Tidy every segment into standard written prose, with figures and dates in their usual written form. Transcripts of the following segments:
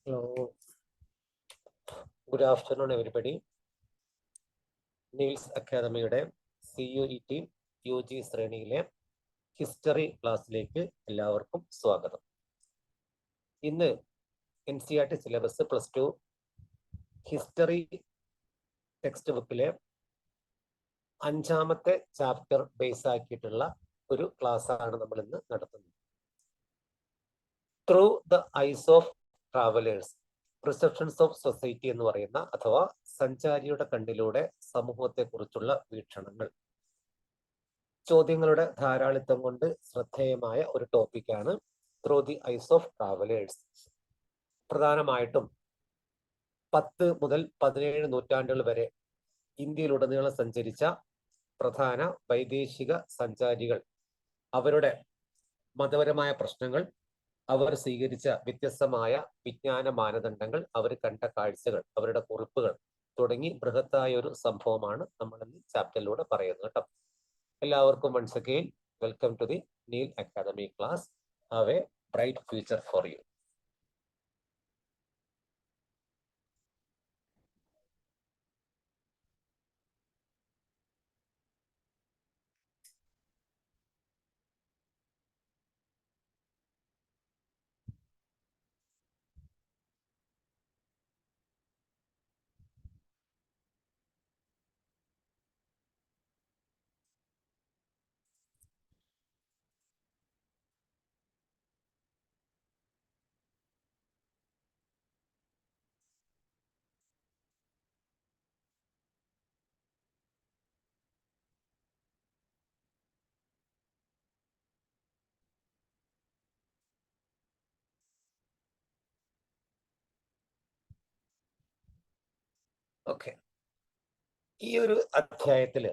Hello, good afternoon everybody. Niels അക്കാദമിയുടെ CUET UG ശ്രേണിയിലെ history ക്ലാസ്സിലേക്ക് എല്ലാവർക്കും സ്വാഗതം. ഇന്ന് NCERT സിലബസ് +2 ഹിസ്റ്ററി ടെക്സ്റ്റ് ബുക്കിലെ 5ാമത്തെ ചാപ്റ്റർ ബേസ് ആക്കിയിട്ടുള്ള ഒരു ക്ലാസ് ആണ് നമ്മൾ ഇന്ന് നടത്തുന്നത്. Through the ice of travellers, receptions of society എന്ന് പറയുന്ന അഥവാ സഞ്ചാരിയുടെ കണ്ണിലൂടെ സമൂഹത്തെ കുറിച്ചുള്ള വീക്ഷണങ്ങൾ. ചോദ്യങ്ങളുടെ ധാരാളിത്തം കൊണ്ട് ശ്രദ്ധേയമായ ഒരു ടോപ്പിക്കാണ് through the ice of travellers. പ്രധാനമായിട്ടും 10 മുതൽ 17 നൂറ്റാണ്ടുകൾ വരെ ഇന്ത്യയിലുടനീളം സഞ്ചരിച്ച പ്രധാന വൈദേശിക സഞ്ചാരികൾ, അവരുടെ മതപരമായ പ്രശ്നങ്ങൾ, അവർ സ്വീകരിച്ച വ്യത്യസ്തമായ വിജ്ഞാന മാനദണ്ഡങ്ങൾ, അവർ കണ്ട കാഴ്ചകൾ, അവരുടെ കുറിപ്പുകൾ തുടങ്ങി ബൃഹത്തായ ഒരു സംഭവമാണ് നമ്മൾ ഈ ചാപ്റ്ററിലൂടെ പറയുന്നത് കേട്ടോ. എല്ലാവർക്കും once again welcome to the Neel academy class. Have a bright future for you. Okay, ഈ ഒരു അധ്യായത്തില്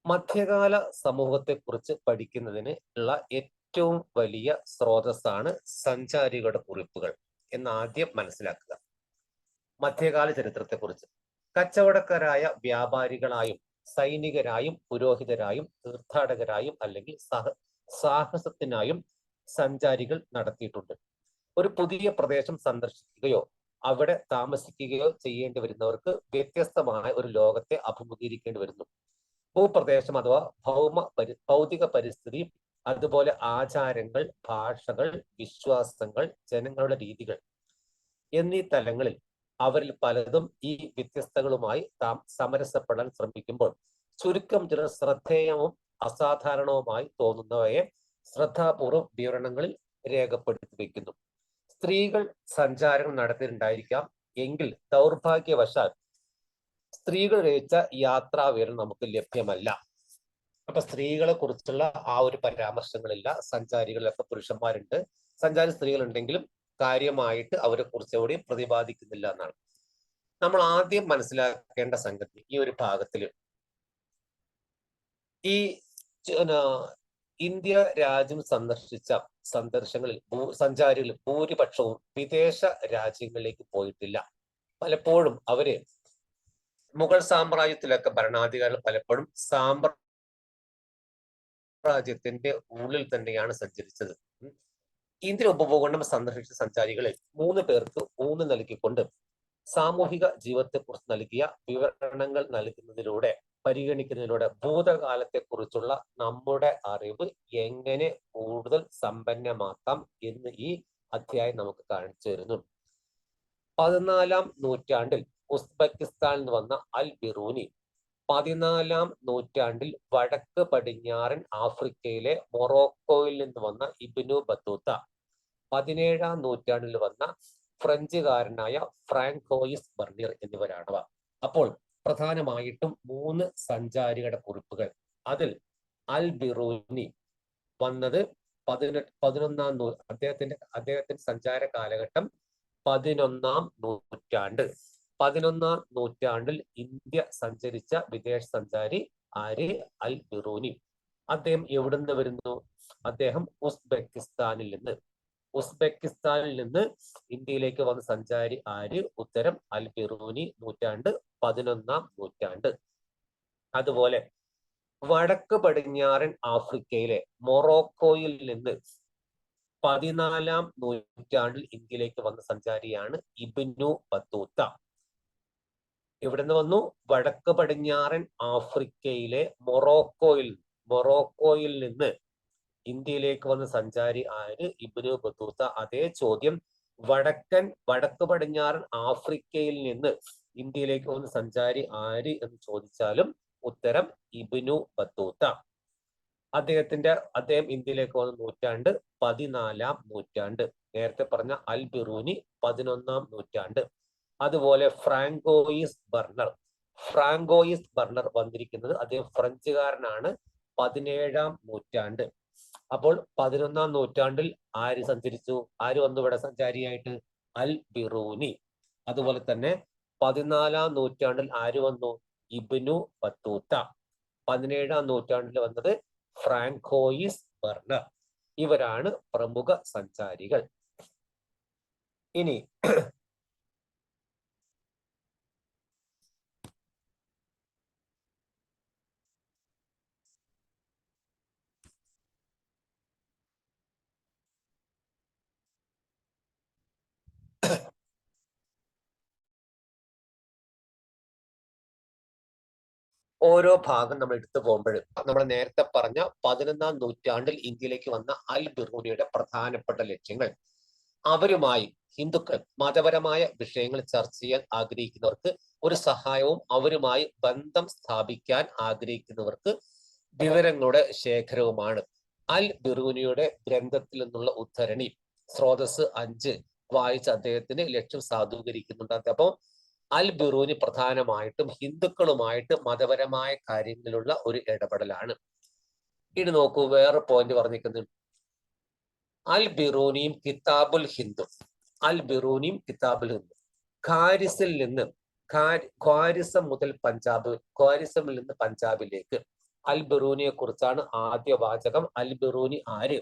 മധ്യകാല സമൂഹത്തെ കുറിച്ച് പഠിക്കുന്നതിന് ഉള്ള ഏറ്റവും വലിയ സ്രോതസ്സാണ് സഞ്ചാരികളുടെ കുറിപ്പുകൾ എന്ന് ആദ്യം മനസ്സിലാക്കുക. മധ്യകാല ചരിത്രത്തെ കുറിച്ച് കച്ചവടക്കാരായ വ്യാപാരികളായും സൈനികരായും പുരോഹിതരായും തീർത്ഥാടകരായും അല്ലെങ്കിൽ സാഹസത്തിനായും സഞ്ചാരികൾ നടത്തിയിട്ടുണ്ട്. ഒരു പുതിയ പ്രദേശം സന്ദർശിക്കുകയോ അവിടെ താമസിക്കുകയോ ചെയ്യേണ്ടി വരുന്നവർക്ക് വ്യത്യസ്തമായ ഒരു ലോകത്തെ അഭിമുഖീകരിക്കേണ്ടി വരുന്നു. ഭൂപ്രദേശം അഥവാ ഭൗതിക പരിസ്ഥിതി, അതുപോലെ ആചാരങ്ങൾ, ഭാഷകൾ, വിശ്വാസങ്ങൾ, ജനങ്ങളുടെ രീതികൾ എന്നീ തലങ്ങളിൽ അവരിൽ പലതും ഈ വ്യത്യസ്തകളുമായി സമരസപ്പെടാൻ ശ്രമിക്കുമ്പോൾ ചുരുക്കം ചില ശ്രദ്ധേയവും അസാധാരണവുമായി തോന്നുന്നവയെ ശ്രദ്ധാപൂർവം വിവരണങ്ങളിൽ രേഖപ്പെടുത്തി വയ്ക്കുന്നു. സ്ത്രീകൾ സഞ്ചാരം നടത്തിയിട്ടുണ്ടായിരിക്കാം, എങ്കിൽ ദൗർഭാഗ്യവശാൽ സ്ത്രീകൾ രചിച്ച യാത്രാ വിവരണം നമുക്ക് ലഭ്യമല്ല. അപ്പൊ സ്ത്രീകളെ കുറിച്ചുള്ള ആ ഒരു പരാമർശങ്ങളില്ല. സഞ്ചാരികളിലൊക്കെ പുരുഷന്മാരുണ്ട്, സഞ്ചാരി സ്ത്രീകളുണ്ടെങ്കിലും കാര്യമായിട്ട് അവരെ കുറിച്ച് കൂടി പ്രതിപാദിക്കുന്നില്ല എന്നാണ് നമ്മൾ ആദ്യം മനസ്സിലാക്കേണ്ട സംഗതി. ഈ ഒരു ഭാഗത്തിൽ ഈ ഇന്ത്യ രാജ്യം സന്ദർശിച്ച സഞ്ചാരികളിൽ ഭൂരിപക്ഷവും വിദേശ രാജ്യങ്ങളിലേക്ക് പോയിട്ടില്ല. പലപ്പോഴും അവര് മുഗൾ സാമ്രാജ്യത്തിലൊക്കെ ഭരണാധികാരികൾ പലപ്പോഴും സാമ്രാജ്യത്തിന്റെ ഉള്ളിൽ തന്നെയാണ് സഞ്ചരിച്ചത്. ഇന്ത്യൻ ഉപഭൂഖണ്ഡം സന്ദർശിച്ച സഞ്ചാരികളിൽ 3 പേർക്ക് ഊന്ന് നൽകിക്കൊണ്ട് സാമൂഹിക ജീവിതത്തെക്കുറിച്ച് നൽകിയ വിവരണങ്ങൾ പരിഗണിക്കുന്നതിലൂടെ ഭൂതകാലത്തെക്കുറിച്ചുള്ള നമ്മുടെ അറിവ് എങ്ങനെ കൂടുതൽ സമ്പന്നമാക്കാം എന്ന് ഈ അധ്യായം നമുക്ക് കാണിച്ചു തരുന്നു. 14ാം നൂറ്റാണ്ടിൽ ഉസ്ബെക്കിസ്ഥാനിൽ നിന്ന് വന്ന അൽ ബിറൂനി, 14ാം നൂറ്റാണ്ടിൽ വടക്ക് പടിഞ്ഞാറൻ ആഫ്രിക്കയിലെ മൊറോക്കോയിൽ നിന്ന് വന്ന ഇബ്നു ബത്തൂത്ത, 17ാം നൂറ്റാണ്ടിൽ വന്ന ഫ്രഞ്ചുകാരനായ ഫ്രാങ്കോയിസ് ബർണിയർ എന്നിവരാണവ. അപ്പോൾ പ്രധാനമായിട്ടും 3 സഞ്ചാരികളുടെ കുറിപ്പുകൾ. അതിൽ അൽ ബിറൂനി വന്നത് അദ്ദേഹത്തിന്റെ സഞ്ചാര കാലഘട്ടം 11ാം നൂറ്റാണ്ട്. 11ാം നൂറ്റാണ്ടിൽ ഇന്ത്യ സഞ്ചരിച്ച വിദേശ സഞ്ചാരി ആര്? അൽ ബിറൂനി. അദ്ദേഹം എവിടുന്ന് വരുന്നു? അദ്ദേഹം ഉസ്ബെക്കിസ്ഥാനിൽ നിന്ന് ഇന്ത്യയിലേക്ക് വന്ന സഞ്ചാരി ആര്? ഉത്തരം അൽ ബിറൂനി. നൂറ്റാണ്ട് 11ാം നൂറ്റാണ്ട്. അതുപോലെ വടക്ക് പടിഞ്ഞാറൻ ആഫ്രിക്കയിലെ മൊറോക്കോയിൽ നിന്ന് 14-ാം നൂറ്റാണ്ടിൽ ഇന്ത്യയിലേക്ക് വന്ന സഞ്ചാരിയാണ് ഇബ്നു ബത്തൂത്ത. എവിടുന്ന് വന്നു? വടക്ക് പടിഞ്ഞാറൻ ആഫ്രിക്കയിലെ മൊറോക്കോയിൽ നിന്ന് ഇന്ത്യയിലേക്ക് വന്ന സഞ്ചാരി ആര്? ഇബ്നു ബത്തൂത്ത. അതേ ചോദ്യം വടക്ക് പടിഞ്ഞാറൻ ആഫ്രിക്കയിൽ നിന്ന് ഇന്ത്യയിലേക്ക് വന്ന സഞ്ചാരി ആര് എന്ന് ചോദിച്ചാലും ഉത്തരം ഇബ്നു ബത്തൂത്ത. അദ്ദേഹം ഇന്ത്യയിലേക്ക് വന്ന നൂറ്റാണ്ട് 14-ാം നൂറ്റാണ്ട്. നേരത്തെ പറഞ്ഞ അൽ ബിറൂനി 11-ാം നൂറ്റാണ്ട്. അതുപോലെ ഫ്രാങ്കോയിസ് ബർണർ വന്നിരിക്കുന്നത്, അദ്ദേഹം ഫ്രഞ്ചുകാരനാണ്, 17-ാം നൂറ്റാണ്ട്. അപ്പോൾ 11-ാം നൂറ്റാണ്ടിൽ ആര് സഞ്ചരിച്ചു? ആര് വന്നു ഇവിടെ സഞ്ചാരിയായിട്ട്? അൽ ബിറൂനി. അതുപോലെ തന്നെ 14-ാം നൂറ്റാണ്ടിൽ ആര് വന്നു? ഇബ്നു ബത്തൂത്ത. 17-ാം നൂറ്റാണ്ടിൽ വന്നത് ഫ്രാങ്കോയിസ് ബർണർ. ഇവരാണ് പ്രമുഖ സഞ്ചാരികൾ. ഇനി ഓരോ ഭാഗം നമ്മൾ എടുത്തു പോകുമ്പോഴും നമ്മൾ നേരത്തെ പറഞ്ഞ 11-ാം നൂറ്റാണ്ടിൽ ഇന്ത്യയിലേക്ക് വന്ന അൽ ബിറൂനിയുടെ പ്രധാനപ്പെട്ട ലക്ഷ്യങ്ങൾ, അവരുമായി ഹിന്ദുക്കൾ മതപരമായ വിഷയങ്ങൾ ചർച്ച ചെയ്യാൻ ആഗ്രഹിക്കുന്നവർക്ക് ഒരു സഹായവും അവരുമായി ബന്ധം സ്ഥാപിക്കാൻ ആഗ്രഹിക്കുന്നവർക്ക് വിവരങ്ങളുടെ ശേഖരവുമാണ്. അൽ ബിറൂനിയുടെ ഗ്രന്ഥത്തിൽ നിന്നുള്ള ഉദ്ധരണി സ്രോതസ് 5 വായിച്ച് അദ്ദേഹത്തിന് ലക്ഷ്യം സാധൂകരിക്കുന്നുണ്ട്. അപ്പോൾ അൽ ബിറൂനി പ്രധാനമായിട്ടും ഹിന്ദുക്കളുമായിട്ട് മതപരമായ കാര്യങ്ങളിലുള്ള ഒരു ഇടപെടലാണ്. ഇനി നോക്കൂ, വേറെ പോയിന്റ് പറഞ്ഞിരിക്കുന്നത് അൽ ബിറൂനിയും കിതാബുൽ ഹിന്ദു. ഖാരിസിൽ നിന്ന് ഖ്വാരിസമിൽ നിന്ന് പഞ്ചാബിലേക്ക് അൽ ബിറൂനിയെ കുറിച്ചാണ് ആദ്യ വാചകം. അൽ ബിറൂനി ആര്?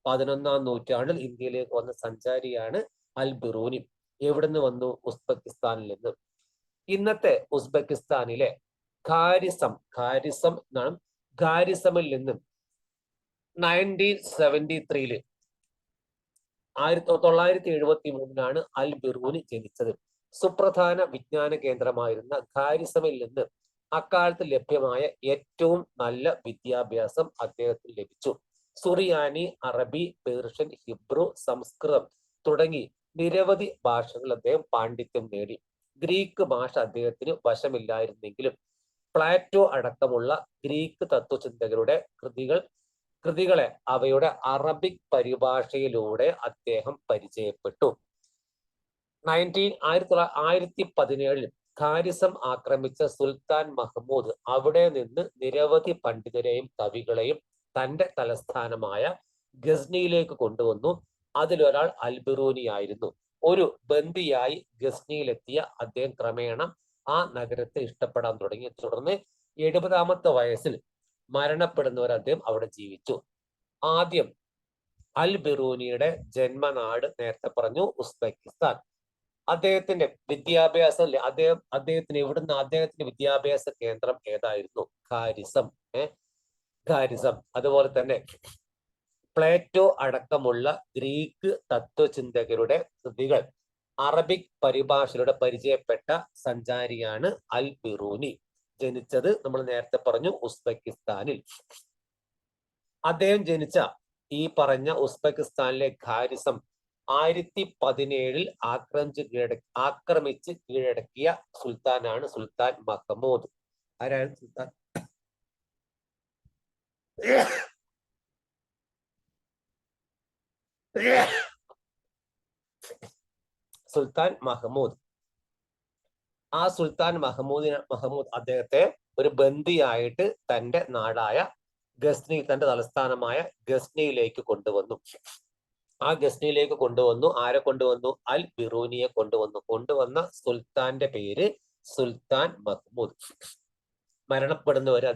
11-ാം നൂറ്റാണ്ടിൽ ഇന്ത്യയിലേക്ക് വന്ന സഞ്ചാരിയാണ് അൽ ബിറൂനി. എവിടുന്ന് വന്നു? ഉസ്ബെക്കിസ്ഥാനിൽ നിന്ന്. ഇന്നത്തെ ഉസ്ബെക്കിസ്ഥാനിലെ ഖാരിസമിൽ നിന്നും 1973 1973 അൽ ബിറൂനി ജനിച്ചത്. സുപ്രധാന വിജ്ഞാന കേന്ദ്രമായിരുന്ന ഖാരിസമിൽ നിന്ന് അക്കാലത്ത് ലഭ്യമായ ഏറ്റവും നല്ല വിദ്യാഭ്യാസം അദ്ദേഹത്തിന് ലഭിച്ചു. സുറിയാനി, അറബി, പേർഷ്യൻ, ഹിബ്രു, സംസ്കൃതം തുടങ്ങി നിരവധി ഭാഷകൾ അദ്ദേഹം പാണ്ഡിത്യം നേടി. ഗ്രീക്ക് ഭാഷ അദ്ദേഹത്തിന് വശമില്ലായിരുന്നെങ്കിലും പ്ലാറ്റോ അടക്കമുള്ള ഗ്രീക്ക് തത്വചിന്തകരുടെ കൃതികളെ അവയുടെ അറബിക് പരിഭാഷയിലൂടെ അദ്ദേഹം പരിചയപ്പെട്ടു. 1917 ഖാരിസം ആക്രമിച്ച സുൽത്താൻ മഹ്മൂദ് അവിടെ നിന്ന് നിരവധി പണ്ഡിതരെയും കവികളെയും തന്റെ തലസ്ഥാനമായ ഗസ്നിയിലേക്ക് കൊണ്ടുവന്നു. അതിലൊരാൾ അൽ ബിറൂനി ആയിരുന്നു. ഒരു ബന്ദിയായി ഗസ്നിയിലെത്തിയ അദ്ദേഹം ക്രമേണ ആ നഗരത്തെ ഇഷ്ടപ്പെടാൻ തുടങ്ങി. തുടർന്ന് 70-ാമത്തെ വയസ്സിൽ മരണപ്പെടുന്നവർ അദ്ദേഹം അവിടെ ജീവിച്ചു. ആദ്യം അൽ ബിറൂനിയുടെ ജന്മനാട് നേരത്തെ പറഞ്ഞു ഉസ്ബെക്കിസ്ഥാൻ. അദ്ദേഹത്തിന്റെ വിദ്യാഭ്യാസ കേന്ദ്രം ഏതായിരുന്നു? ഖാരിസം. അതുപോലെ തന്നെ പ്ലേറ്റോ അടക്കമുള്ള ഗ്രീക്ക് തത്വചിന്തകരുടെ കൃതികൾ അറബിക് പരിഭാഷയിലൂടെ പരിചയപ്പെട്ട സഞ്ചാരിയാണ് അൽ ബിറൂനി. ജനിച്ചത് നമ്മൾ നേരത്തെ പറഞ്ഞു ഉസ്ബെക്കിസ്ഥാനിൽ. അദ്ദേഹം ജനിച്ച ഈ പറഞ്ഞ ഉസ്ബെക്കിസ്ഥാനിലെ ഖാരിസം 1017 ആക്രമിച്ച് കീഴടക്കിയ സുൽത്താനാണ് സുൽത്താൻ മഹ്മൂദ്. ആരാണ് സുൽത്താൻ? സുൽത്താൻ മഹ്മൂദ്. ആ സുൽത്താൻ മഹ്മൂദ് അദ്ദേഹത്തെ ഒരു ബന്ദിയായിട്ട് തന്റെ നാടായ ഗസ്നി, തന്റെ തലസ്ഥാനമായ ഗസ്നിയിലേക്ക് കൊണ്ടുവന്നു. ആ ഗസ്നിയിലേക്ക് കൊണ്ടുവന്നു. ആരെ കൊണ്ടുവന്നു? അൽ ബിറൂനിയെ കൊണ്ടുവന്ന സുൽത്താന്റെ പേര് സുൽത്താൻ മഹ്മൂദ്. മരണപ്പെടുന്നവരെ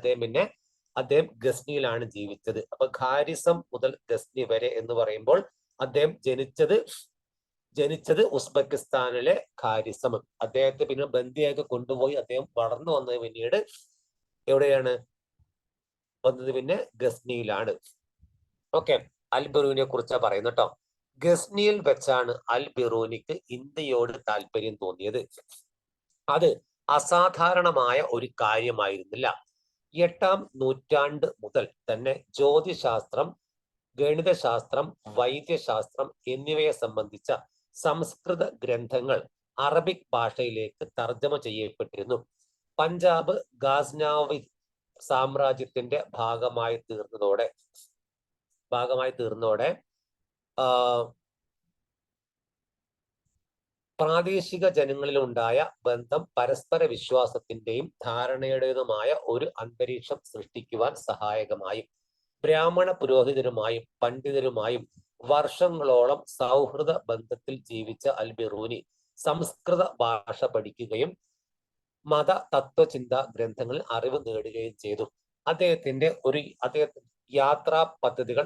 അദ്ദേഹം ഗസ്നിയിലാണ് ജീവിച്ചത്. അപ്പൊ ഖാരിസം മുതൽ ഗസ്നി വരെ എന്ന് പറയുമ്പോൾ അദ്ദേഹം ജനിച്ചത് ഉസ്ബെക്കിസ്ഥാനിലെ ഖാരിസം. അദ്ദേഹത്തെ പിന്നെ ബന്ദിയൊക്കെ കൊണ്ടുപോയി അദ്ദേഹം വളർന്നു വന്നത് പിന്നീട് എവിടെയാണ് വന്നത്? പിന്നെ ഗസ്നിയിലാണ്. ഓക്കെ, അൽ ബിറൂനിയെ കുറിച്ചാണ് പറയുന്നത് കേട്ടോ. ഗസ്നിയിൽ വെച്ചാണ് അൽ ബിറൂനിക്ക് ഇന്ത്യയോട് താല്പര്യം തോന്നിയത്. അത് അസാധാരണമായ ഒരു കാര്യമായിരുന്നില്ല. 8-ാം നൂറ്റാണ്ട് മുതൽ തന്നെ ജ്യോതിശാസ്ത്രം, ഗണിതശാസ്ത്രം, വൈദ്യശാസ്ത്രം എന്നിവയെ സംബന്ധിച്ച സംസ്കൃത ഗ്രന്ഥങ്ങൾ അറബിക് ഭാഷയിലേക്ക് തർജ്ജമ ചെയ്യപ്പെട്ടിരുന്നു. പഞ്ചാബ് ഗാസ്നാവി സാമ്രാജ്യത്തിന്റെ ഭാഗമായി തീർന്നതോടെ പ്രാദേശിക ജനങ്ങളിലുണ്ടായ ബന്ധം പരസ്പര വിശ്വാസത്തിന്റെയും ധാരണയുടേതുമായ ഒരു അന്തരീക്ഷം സൃഷ്ടിക്കുവാൻ സഹായകമായി. ബ്രാഹ്മണ പുരോഹിതരുമായും പണ്ഡിതരുമായും വർഷങ്ങളോളം സൗഹൃദ ബന്ധത്തിൽ ജീവിച്ച അൽ ബിറൂനി സംസ്കൃത ഭാഷ പഠിക്കുകയും മത തത്വചിന്താ ഗ്രന്ഥങ്ങളിൽ അറിവ് നേടുകയും ചെയ്തു. അദ്ദേഹത്തിന്റെ യാത്രാ പദ്ധതികൾ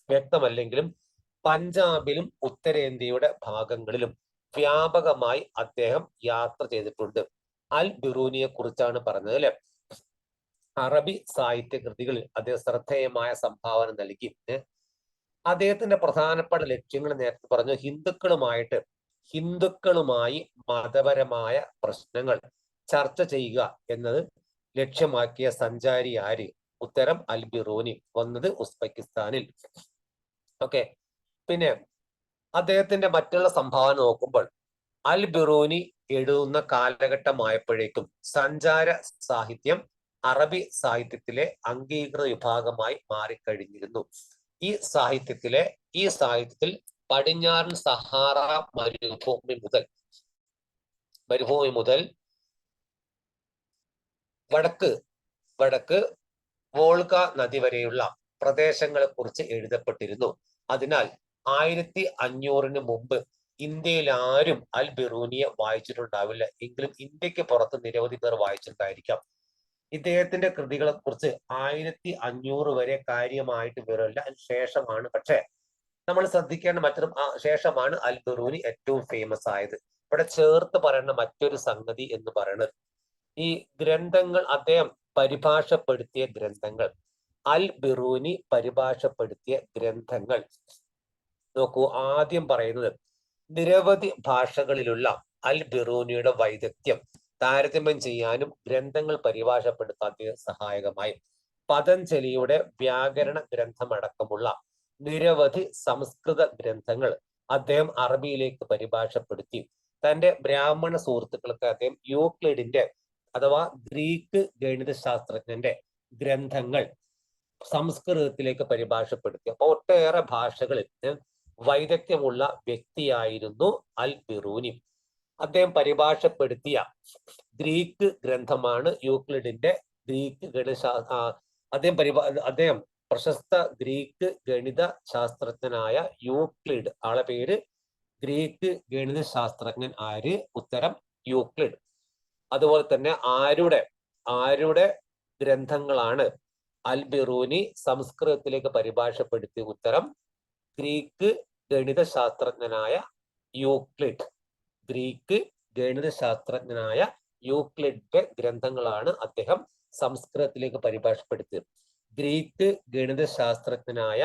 വ്യക്തമല്ലെങ്കിലും പഞ്ചാബിലും ഉത്തരേന്ത്യയുടെ ഭാഗങ്ങളിലും വ്യാപകമായി അദ്ദേഹം യാത്ര ചെയ്തിട്ടുണ്ട്. അൽ ബിറൂനിയെ കുറിച്ചാണ് പറഞ്ഞത് അല്ലെ. അറബി സാഹിത്യ കൃതികളിൽ അദ്ദേഹം ശ്രദ്ധേയമായ സംഭാവന നൽകി. അദ്ദേഹത്തിന്റെ പ്രധാനപ്പെട്ട ലക്ഷ്യങ്ങൾ നേരത്തെ പറഞ്ഞു. ഹിന്ദുക്കളുമായി മതപരമായ പ്രശ്നങ്ങൾ ചർച്ച ചെയ്യുക എന്നത് ലക്ഷ്യമാക്കിയ സഞ്ചാരി ആര്? ഉത്തരം അൽ ബിറൂനി. വന്നത് ഉസ്ബെക്കിസ്ഥാനിൽ. ഓക്കെ. പിന്നെ അദ്ദേഹത്തിന്റെ മറ്റുള്ള സംഭാവന നോക്കുമ്പോൾ അൽ ബിറൂനി എഴുതുന്ന കാലഘട്ടമായപ്പോഴേക്കും സഞ്ചാര സാഹിത്യം അറബി സാഹിത്യത്തിലെ അംഗീകൃത വിഭാഗമായി മാറിക്കഴിഞ്ഞിരുന്നു. ഈ സാഹിത്യത്തിൽ പടിഞ്ഞാറൻ സഹാറ മരുഭൂമി മുതൽ വടക്ക് വോൾഗ നദി വരെയുള്ള പ്രദേശങ്ങളെ കുറിച്ച് എഴുതപ്പെട്ടിരുന്നു. അതിനാൽ 1500 മുമ്പ് ഇന്ത്യയിൽ ആരും അൽ ബിറൂനിയെ വായിച്ചിട്ടുണ്ടാവില്ല. എങ്കിലും ഇന്ത്യക്ക് പുറത്ത് നിരവധി പേർ വായിച്ചിട്ടുണ്ടായിരിക്കാം. ഇദ്ദേഹത്തിന്റെ കൃതികളെ കുറിച്ച് 1500 വരെ കാര്യമായിട്ട് വിവരമില്ല. അതിന് ശേഷമാണ്, പക്ഷെ നമ്മൾ ശ്രദ്ധിക്കേണ്ട മറ്റൊരു ശേഷമാണ് അൽ ബിറൂനി ഏറ്റവും ഫേമസ് ആയത്. ഇവിടെ ചേർത്ത് പറയുന്ന മറ്റൊരു സംഗതി എന്ന് പറയുന്നത് ഈ ഗ്രന്ഥങ്ങൾ, അദ്ദേഹം പരിഭാഷപ്പെടുത്തിയ ഗ്രന്ഥങ്ങൾ, അൽ ബിറൂനി പരിഭാഷപ്പെടുത്തിയ ഗ്രന്ഥങ്ങൾ നോക്കൂ. ആദ്യം പറയുന്നത് നിരവധി ഭാഷകളിലുള്ള അൽ ബിറൂനിയുടെ വൈദഗ്ധ്യം താരതമ്യം ചെയ്യാനും ഗ്രന്ഥങ്ങൾ പരിഭാഷപ്പെടുത്താൻ സഹായകമായി. പതഞ്ജലിയുടെ വ്യാകരണ ഗ്രന്ഥമടക്കമുള്ള നിരവധി സംസ്കൃത ഗ്രന്ഥങ്ങൾ അദ്ദേഹം അറബിയിലേക്ക് പരിഭാഷപ്പെടുത്തി. തന്റെ ബ്രാഹ്മണ സുഹൃത്തുക്കൾക്ക് അദ്ദേഹം യൂക്ലിഡിന്റെ അഥവാ ഗ്രീക്ക് ഗണിത ശാസ്ത്രജ്ഞന്റെ ഗ്രന്ഥങ്ങൾ സംസ്കൃതത്തിലേക്ക് പരിഭാഷപ്പെടുത്തി. അപ്പൊ ഒട്ടേറെ ഭാഷകളിൽ വൈദഗ്ധ്യമുള്ള വ്യക്തിയായിരുന്നു അൽ ബിറൂനി. അദ്ദേഹം പരിഭാഷപ്പെടുത്തിയ ഗ്രീക്ക് ഗ്രന്ഥമാണ് യൂക്ലിഡിന്റെ ഗ്രീക്ക് ഗണിതശാസ്ത്ര. അദ്ദേഹം പ്രശസ്ത ഗ്രീക്ക് ഗണിത ശാസ്ത്രജ്ഞനായ യൂക്ലിഡ്, ആളെ പേര് ഗ്രീക്ക് ഗണിത ശാസ്ത്രജ്ഞൻ ആര്? ഉത്തരം യൂക്ലിഡ്. അതുപോലെ തന്നെ ആരുടെ ഗ്രന്ഥങ്ങളാണ് അൽ ബിറൂനി സംസ്കൃതത്തിലേക്ക് പരിഭാഷപ്പെടുത്തിയ? ഉത്തരം ഗ്രീക്ക് ഗണിത ശാസ്ത്രജ്ഞനായ യൂക്ലിഡ്. ഗ്രീക്ക് ഗണിത ശാസ്ത്രജ്ഞനായ യൂക്ലിഡിന്റെ ഗ്രന്ഥങ്ങളാണ് അദ്ദേഹം സംസ്കൃതത്തിലേക്ക് പരിഭാഷപ്പെടുത്തിയത്. ഗ്രീക്ക് ഗണിത ശാസ്ത്രജ്ഞനായ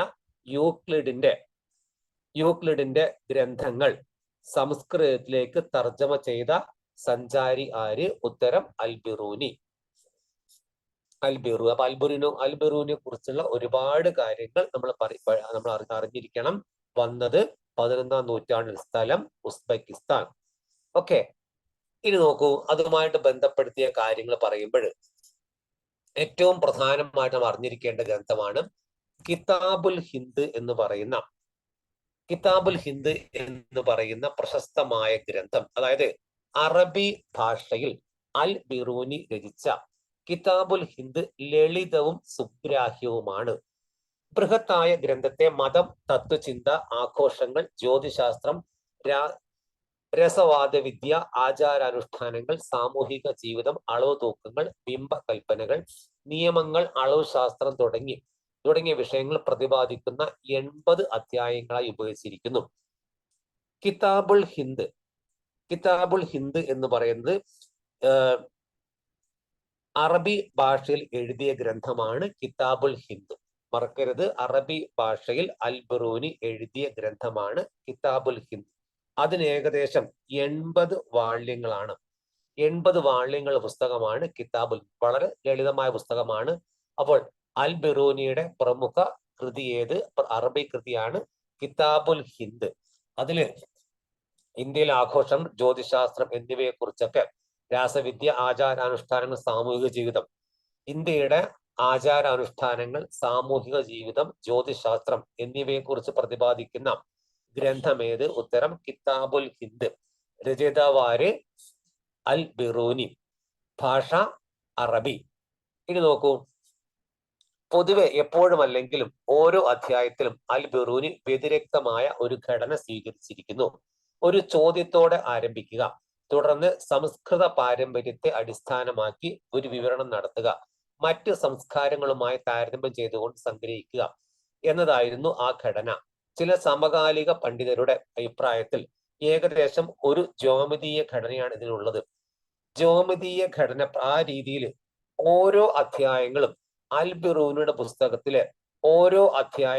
യൂക്ലിഡിന്റെ ഗ്രന്ഥങ്ങൾ സംസ്കൃതത്തിലേക്ക് തർജ്ജമ ചെയ്ത സഞ്ചാരി ആര്? ഉത്തരം അൽ ബിറൂനി. അപ്പൊ അൽ ബിറൂനിയെ കുറിച്ചുള്ള ഒരുപാട് കാര്യങ്ങൾ നമ്മൾ അറിഞ്ഞിരിക്കണം. വന്നത് 11-ാം നൂറ്റാണ്ടിൽ. സ്ഥലം ഉസ്ബെക്കിസ്ഥാൻ. ഓക്കെ. ഇനി നോക്കൂ, അതുമായിട്ട് ബന്ധപ്പെടുത്തിയ കാര്യങ്ങൾ പറയുമ്പോൾ ഏറ്റവും പ്രധാനമായിട്ട് നമ്മൾ അറിഞ്ഞിരിക്കേണ്ട ഗ്രന്ഥമാണ് കിതാബുൽ ഹിന്ദ് എന്ന് പറയുന്ന പ്രശസ്തമായ ഗ്രന്ഥം. അതായത് അറബി ഭാഷയിൽ അൽ ബിറൂനി രചിച്ച കിതാബുൽ ഹിന്ദ് ലളിതവും സുഗ്രാഹ്യവുമാണ്. ബൃഹത്തായ ഗ്രന്ഥത്തെ മതം, തത്വചിന്ത, ആഘോഷങ്ങൾ, ജ്യോതിശാസ്ത്രം, രസവാദവിദ്യ, ആചാരാനുഷ്ഠാനങ്ങൾ, സാമൂഹിക ജീവിതം, അളവ് തൂക്കങ്ങൾ, ബിംബകൽപ്പനകൾ, നിയമങ്ങൾ, അളവ് ശാസ്ത്രം തുടങ്ങിയ വിഷയങ്ങൾ പ്രതിപാദിക്കുന്ന 80 അധ്യായങ്ങളായി ഉപയോഗിച്ചിരിക്കുന്നു. കിതാബുൽ ഹിന്ദ് എന്ന് പറയുന്നത് അറബി ഭാഷയിൽ എഴുതിയ ഗ്രന്ഥമാണ് കിതാബുൽ ഹിന്ദ്. മറക്കരുത്, അറബി ഭാഷയിൽ അൽ ബിറൂനി എഴുതിയ ഗ്രന്ഥമാണ് കിതാബുൽ ഹിന്ദ്. അതിന് ഏകദേശം 80 വാള്യങ്ങളാണ്. 80 വാള്യങ്ങൾ പുസ്തകമാണ് കിതാബുൽ. വളരെ ലളിതമായ പുസ്തകമാണ്. അപ്പോൾ അൽ ബിറൂനിയുടെ പ്രമുഖ കൃതി ഏത്? അറബി കൃതിയാണ് കിതാബുൽ ഹിന്ദ്. അതില് ഇന്ത്യയിലെ ആഘോഷം, ജ്യോതിശാസ്ത്രം എന്നിവയെ കുറിച്ചൊക്കെ, രാസവിദ്യ, ആചാരാനുഷ്ഠാനങ്ങൾ, സാമൂഹിക ജീവിതം, ഇന്ത്യയുടെ ആചാരാനുഷ്ഠാനങ്ങൾ, സാമൂഹിക ജീവിതം, ജ്യോതിശാസ്ത്രം എന്നിവയെ കുറിച്ച് പ്രതിപാദിക്കുന്ന ഗ്രന്ഥമേത്? ഉത്തരം കിതാബുൽ ഹിന്ദ്. രചയിതാവാര്? അൽ ബിറൂനി. ഭാഷ അറബി. ഇനി നോക്കൂ, പൊതുവെ എപ്പോഴും അല്ലെങ്കിലും ഓരോ അധ്യായത്തിലും അൽ ബിറൂനി വ്യതിരിക്തമായ ഒരു ഘടന സ്വീകരിച്ചിരിക്കുന്നു. ഒരു ചോദ്യത്തോടെ ആരംഭിക്കുക, തുടർന്ന് സംസ്കൃത പാരമ്പര്യത്തെ അടിസ്ഥാനമാക്കി ഒരു വിവരണം നടത്തുക, മറ്റ് സംസ്കാരങ്ങളുമായി താരതമ്യം ചെയ്തുകൊണ്ട് സംഗ്രഹിക്കുക എന്നതായിരുന്നു ആ ഘടന. ചില സമകാലിക പണ്ഡിതരുടെ അഭിപ്രായത്തിൽ ഏകദേശം ഒരു ജ്യോമിതീയ ഘടനയാണ് ഇതിനുള്ളത്. ജ്യോമിതീയ ഘടന ആ രീതിയിൽ ഓരോ അധ്യായങ്ങളും അൽ ബിറൂനിയുടെ പുസ്തകത്തിലെ ഓരോ അധ്യായ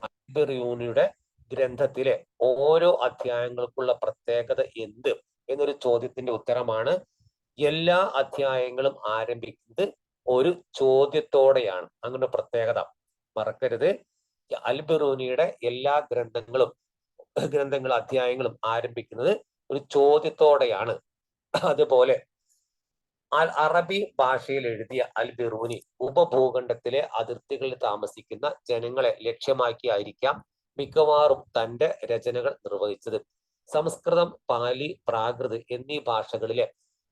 അൽ ബിറൂനിയുടെ ഗ്രന്ഥത്തിലെ ഓരോ അധ്യായങ്ങൾക്കുള്ള പ്രത്യേകത എന്ത് എന്നൊരു ചോദ്യത്തിന്റെ ഉത്തരമാണ് എല്ലാ അധ്യായങ്ങളും ആരംഭിക്കുന്നത് ഒരു ചോദ്യത്തോടെയാണ്. അങ്ങനെ പ്രത്യേകത മറക്കരുത്. അൽ ബിറൂനിയുടെ എല്ലാ അധ്യായങ്ങളും ആരംഭിക്കുന്നത് ഒരു ചോദ്യത്തോടെയാണ്. അതുപോലെ അറബി ഭാഷയിൽ എഴുതിയ അൽ ബിറൂനി ഉപഭൂഖണ്ഡത്തിലെ അതിർത്തികളിൽ താമസിക്കുന്ന ജനങ്ങളെ ലക്ഷ്യമാക്കിയായിരിക്കാം മിക്കവാറും തന്റെ രചനകൾ നിർവഹിച്ചത്. സംസ്കൃതം, പാലി, പ്രാകൃത് എന്നീ ഭാഷകളിലെ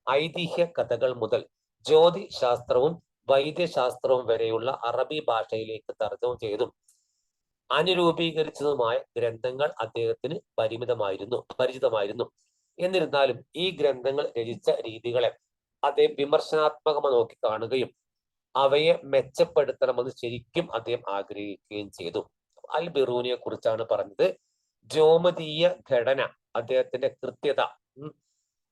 ഐതിഹ്യ കഥകൾ മുതൽ ജ്യോതിശാസ്ത്രവും വൈദ്യശാസ്ത്രവും വരെയുള്ള അറബി ഭാഷയിലേക്ക് തർജ്ജമ ചെയ്തും അനുരൂപീകരിച്ചതുമായ ഗ്രന്ഥങ്ങൾ അദ്ദേഹത്തിന് പരിചിതമായിരുന്നു. എന്നിരുന്നാലും ഈ ഗ്രന്ഥങ്ങൾ രചിച്ച രീതികളെ അദ്ദേഹം വിമർശനാത്മകമായി നോക്കി കാണുകയും അവയെ മെച്ചപ്പെടുത്തണമെന്ന് ശരിക്കും അദ്ദേഹം ആഗ്രഹിക്കുകയും ചെയ്തു. അൽ ബിറൂനിയെ കുറിച്ചാണ് പറഞ്ഞത്. ജ്യോമിതീയ ഘടന, അദ്ദേഹത്തിന്റെ കൃത്യത,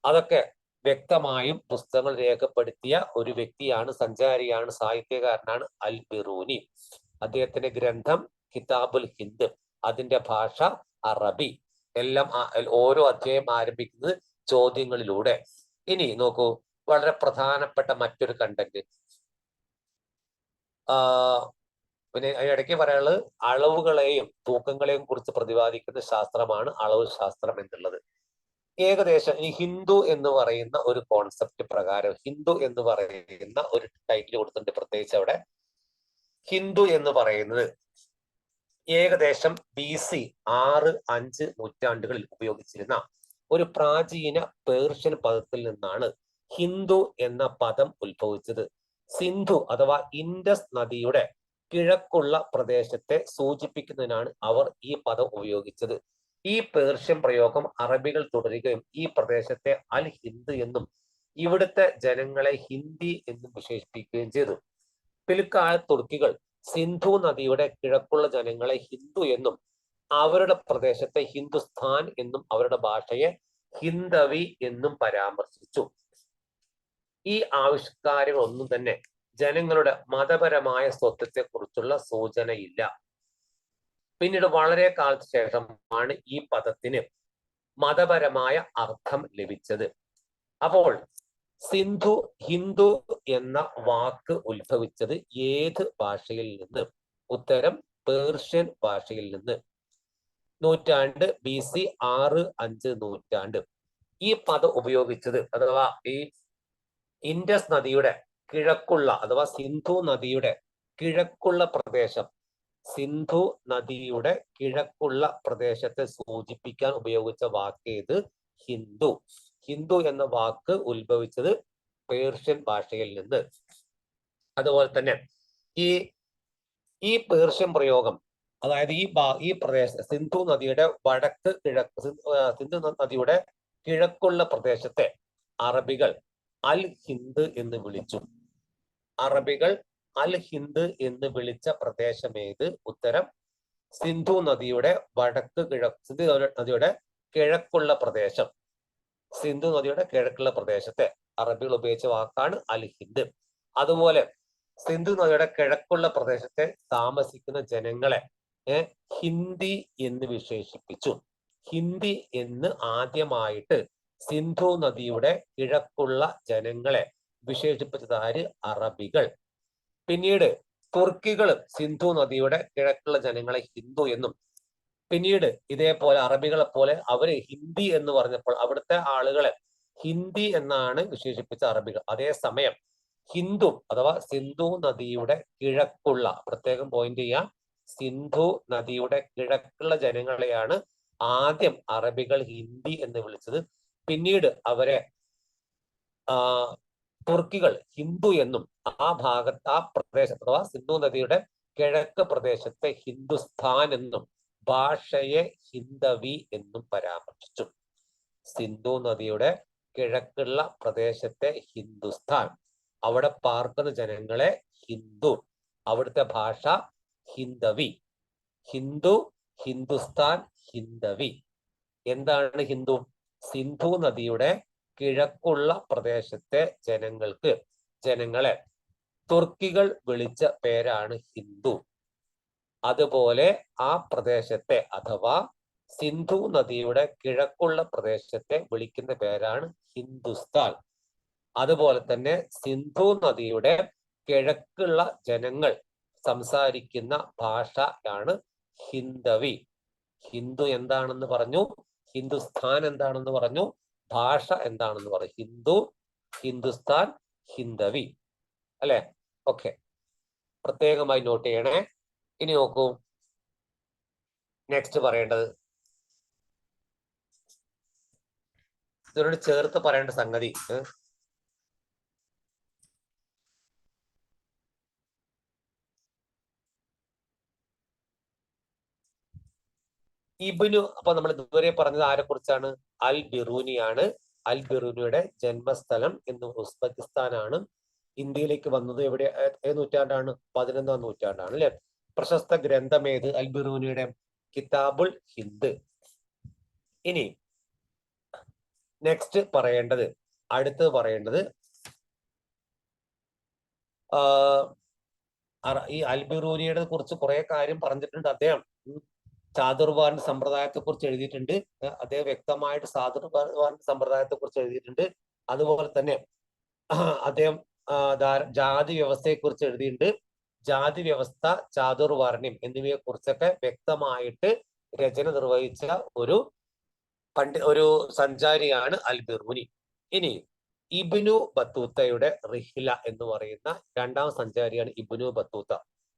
അതൊക്കെ വ്യക്തമായും പുസ്തകങ്ങൾ രേഖപ്പെടുത്തിയ ഒരു വ്യക്തിയാണ്, സഞ്ചാരിയാണ്, സാഹിത്യകാരനാണ് അൽ ബിറൂനി. അദ്ദേഹത്തിന്റെ ഗ്രന്ഥം കിതാബുൽ ഹിന്ദ്, അതിന്റെ ഭാഷ അറബി. എല്ലാം ഓരോ അധ്യായം ആരംഭിക്കുന്നത് ചോദ്യങ്ങളിലൂടെ. ഇനി നോക്കൂ, വളരെ പ്രധാനപ്പെട്ട മറ്റൊരു കണ്ടന്റ്, പിന്നെ ഇടയ്ക്ക് പറയാനുള്ളത് അളവുകളെയും തൂക്കങ്ങളെയും കുറിച്ച് പ്രതിപാദിക്കുന്ന ശാസ്ത്രമാണ് അളവ് ശാസ്ത്രം എന്നുള്ളത്. ഏകദേശം ഈ ഹിന്ദു എന്ന് പറയുന്ന ഒരു കോൺസെപ്റ്റ് പ്രകാരം, ഹിന്ദു എന്ന് പറയുന്ന ഒരു ടൈറ്റിൽ കൊടുത്തിട്ടുണ്ട്. പ്രത്യേകിച്ച് അവിടെ ഹിന്ദു എന്ന് പറയുന്നത് ഏകദേശം BC 6-5 നൂറ്റാണ്ടുകളിൽ ഉപയോഗിച്ചിരുന്ന ഒരു പ്രാചീന പേർഷ്യൻ പദത്തിൽ നിന്നാണ് ഹിന്ദു എന്ന പദം ഉത്ഭവിച്ചത്. സിന്ധു അഥവാ ഇൻഡസ് നദിയുടെ കിഴക്കുള്ള പ്രദേശത്തെ സൂചിപ്പിക്കുന്നതിനാണ് അവർ ഈ പദം ഉപയോഗിച്ചത്. ഈ പേർഷ്യൻ പ്രയോഗം അറബികൾ തുടരുകയും ഈ പ്രദേശത്തെ അൽ ഹിന്ദ് എന്നും ഇവിടുത്തെ ജനങ്ങളെ ഹിന്ദി എന്നും വിശേഷിപ്പിക്കുകയും ചെയ്തു. പിൽക്കാലത്ത് തുർക്കികൾ സിന്ധു നദിയുടെ കിഴക്കുള്ള ജനങ്ങളെ ഹിന്ദു എന്നും അവരുടെ പ്രദേശത്തെ ഹിന്ദുസ്ഥാൻ എന്നും അവരുടെ ഭാഷയെ ഹിന്ദവി എന്നും പരാമർശിച്ചു. ഈ ആവിഷ്കാരങ്ങളൊന്നും തന്നെ ജനങ്ങളുടെ മതപരമായ സ്വത്വത്തെ കുറിച്ചുള്ള സൂചനയില്ല. പിന്നീട് വളരെ കാലത്തിന് ശേഷമാണ് ഈ പദത്തിന് മതപരമായ അർത്ഥം ലഭിച്ചത്. അപ്പോൾ ഹിന്ദു എന്ന വാക്ക് ഉത്ഭവിച്ചത് ഏത് ഭാഷയിൽ നിന്ന്? ഉത്തരം പേർഷ്യൻ ഭാഷയിൽ നിന്ന്. നൂറ്റാണ്ട് BC 6-5 നൂറ്റാണ്ട്. ഈ പദം ഉപയോഗിച്ചത് അഥവാ ഈ ഇൻഡസ് നദിയുടെ കിഴക്കുള്ള അഥവാ സിന്ധു നദിയുടെ കിഴക്കുള്ള പ്രദേശം, സിന്ധു നദിയുടെ കിഴക്കുള്ള പ്രദേശത്തെ സൂചിപ്പിക്കാൻ ഉപയോഗിച്ച വാക്ക് ഏത്? ഹിന്ദു. ഹിന്ദു എന്ന വാക്ക് ഉത്ഭവിച്ചത് പേർഷ്യൻ ഭാഷയിൽ നിന്ന്. അതുപോലെ തന്നെ ഈ പേർഷ്യൻ പ്രയോഗം, അതായത് ഈ പ്രദേശം സിന്ധു നദിയുടെ സിന്ധു നദിയുടെ കിഴക്കുള്ള പ്രദേശത്തെ അറബികൾ അൽ ഹിന്ദ് എന്ന് വിളിച്ചു. അറബികൾ അൽ ഹിന്ദ് എന്ന് വിളിച്ച പ്രദേശം ഏത്? ഉത്തരം സിന്ധു നദിയുടെ സിന്ധു നദിയുടെ കിഴക്കുള്ള പ്രദേശം. സിന്ധു നദിയുടെ കിഴക്കുള്ള പ്രദേശത്തെ അറബികൾ ഉപയോഗിച്ച വാക്കാണ് അൽ ഹിന്ദ്. അതുപോലെ സിന്ധു നദിയുടെ കിഴക്കുള്ള പ്രദേശത്തെ താമസിക്കുന്ന ജനങ്ങളെ ഹിന്ദി എന്ന് വിശേഷിപ്പിച്ചു. ഹിന്ദി എന്ന് ആദ്യമായിട്ട് സിന്ധു നദിയുടെ കിഴക്കുള്ള ജനങ്ങളെ വിശേഷിപ്പിച്ചത് ആര്? അറബികൾ. പിന്നീട് തുർക്കികൾ സിന്ധു നദിയുടെ കിഴക്കുള്ള ജനങ്ങളെ ഹിന്ദു എന്നും, പിന്നീട് ഇതേപോലെ അറബികളെ പോലെ അവര് ഹിന്ദി എന്ന് പറഞ്ഞപ്പോൾ അവിടുത്തെ ആളുകളെ ഹിന്ദി എന്നാണ് വിശേഷിപ്പിച്ച അറബികൾ. അതേസമയം ഹിന്ദു അഥവാ സിന്ധു നദിയുടെ കിഴക്കുള്ള, പ്രത്യേകം പോയിന്റ് ചെയ്യാം, സിന്ധു നദിയുടെ കിഴക്കുള്ള ജനങ്ങളെയാണ് ആദ്യം അറബികൾ ഹിന്ദി എന്ന് വിളിച്ചത്. പിന്നീട് അവരെ തുർക്കികൾ ഹിന്ദു എന്നും, ആ ഭാഗത്ത് ആ പ്രദേശത്ത് അഥവാ സിന്ധു നദിയുടെ കിഴക്ക് പ്രദേശത്തെ ഹിന്ദുസ്ഥാൻ എന്നും ഭാഷയെ ഹിന്ദവി എന്നും പരാമർശിച്ചു. സിന്ധു നദിയുടെ കിഴക്കുള്ള പ്രദേശത്തെ ഹിന്ദുസ്ഥാൻ, അവിടെ പാർക്കുന്ന ജനങ്ങളെ ഹിന്ദു, അവിടുത്തെ ഭാഷ ഹിന്ദവി. ഹിന്ദു, ഹിന്ദുസ്ഥാൻ, ഹിന്ദവി. എന്താണ് ഹിന്ദു? സിന്ധു നദിയുടെ കിഴക്കുള്ള പ്രദേശത്തെ ജനങ്ങളെ തുർക്കികൾ വിളിച്ച പേരാണ് ഹിന്ദു. അതുപോലെ ആ പ്രദേശത്തെ അഥവാ സിന്ധു നദിയുടെ കിഴക്കുള്ള പ്രദേശത്തെ വിളിക്കുന്ന പേരാണ് ഹിന്ദുസ്ഥാൻ. അതുപോലെ തന്നെ സിന്ധു നദിയുടെ കിഴക്കുള്ള ജനങ്ങൾ സംസാരിക്കുന്ന ഭാഷയാണ് ഹിന്ദവി. ഹിന്ദു എന്താണെന്ന് പറഞ്ഞു, ഹിന്ദുസ്ഥാൻ എന്താണെന്ന് പറഞ്ഞു, ഭാഷ എന്താണെന്ന് പറഞ്ഞു. ഹിന്ദു, ഹിന്ദുസ്ഥാൻ, ഹിന്ദവി. അല്ലെ? ഓക്കെ, പ്രത്യേകമായി നോട്ട് ചെയ്യണേ. ഇനി നോക്കൂ, നെക്സ്റ്റ് പറയേണ്ടത്, ഇതിനോട് ചേർത്ത് പറയേണ്ട സംഗതി, ഇബ്നു, അപ്പൊ നമ്മൾ ഇതുവരെ പറഞ്ഞത് ആരെ കുറിച്ചാണ്? അൽ ബിറൂനിയാണ്. അൽ ബിറൂനിയുടെ ജന്മസ്ഥലം എന്ന് ഉസ്ബെക്കിസ്ഥാനാണ്. ഇന്ത്യയിലേക്ക് വന്നത് എവിടെ, നൂറ്റാണ്ടാണ്? 11-ാം നൂറ്റാണ്ടാണ് അല്ലെ? പ്രശസ്ത ഗ്രന്ഥമേത്? അൽ ബിറൂനിയുടെ കിതാബുൽ ഹിന്ദ്. ഇനി നെക്സ്റ്റ് പറയേണ്ടത്, അടുത്ത് പറയേണ്ടത്, ഈ അൽ ബിറൂനിയുടെ കുറിച്ച് കുറെ കാര്യം പറഞ്ഞിട്ടുണ്ട്. അദ്ദേഹം ചാതുർവർണ്ണ സമ്പ്രദായത്തെ കുറിച്ച് എഴുതിയിട്ടുണ്ട്. അദ്ദേഹം വ്യക്തമായിട്ട് ചാതുർവർണ്ണ സമ്പ്രദായത്തെ കുറിച്ച് എഴുതിയിട്ടുണ്ട്. അതുപോലെ തന്നെ അദ്ദേഹം ജാതി വ്യവസ്ഥയെ കുറിച്ച് എഴുതിയിട്ടുണ്ട്. ജാതി വ്യവസ്ഥ, ചാതുർവർണ്ണ്യം എന്നിവയെ കുറിച്ചൊക്കെ വ്യക്തമായിട്ട് രചന നിർവഹിച്ച ഒരു സഞ്ചാരിയാണ് അൽ ബിറൂനി. ഇനി ഇബ്നു ബത്തൂത്തയുടെ റിഹ്ല എന്ന് പറയുന്ന രണ്ടാം സഞ്ചാരിയാണ് ഇബ്നു ബത്തൂത്ത.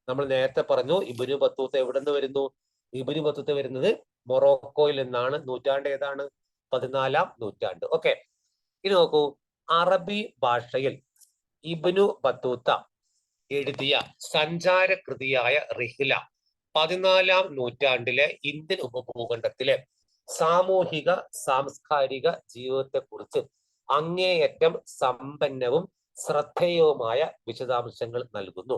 നമ്മൾ നേരത്തെ പറഞ്ഞു ഇബ്നു ബത്തൂത്ത എവിടെ നിന്ന് വരുന്നു? ഇബ്നു ബത്തൂത്ത വരുന്നത് മൊറോക്കോയിൽ നിന്നാണ്. നൂറ്റാണ്ട് ഏതാണ്? 14-ാം നൂറ്റാണ്ട്. ഓക്കെ, ഇനി നോക്കൂ, അറബി ഭാഷയിൽ ഇബ്നു ബത്തൂത്ത എഴുതിയ സഞ്ചാര കൃതിയായ റിഹ്ല 14-ാം നൂറ്റാണ്ടിലെ ഇന്ത്യൻ ഉപഭൂഖണ്ഡത്തിലെ സാമൂഹിക സാംസ്കാരിക ജീവിതത്തെ കുറിച്ച് അങ്ങേയറ്റം സമ്പന്നവും ശ്രദ്ധേയവുമായ വിശദാംശങ്ങൾ നൽകുന്നു.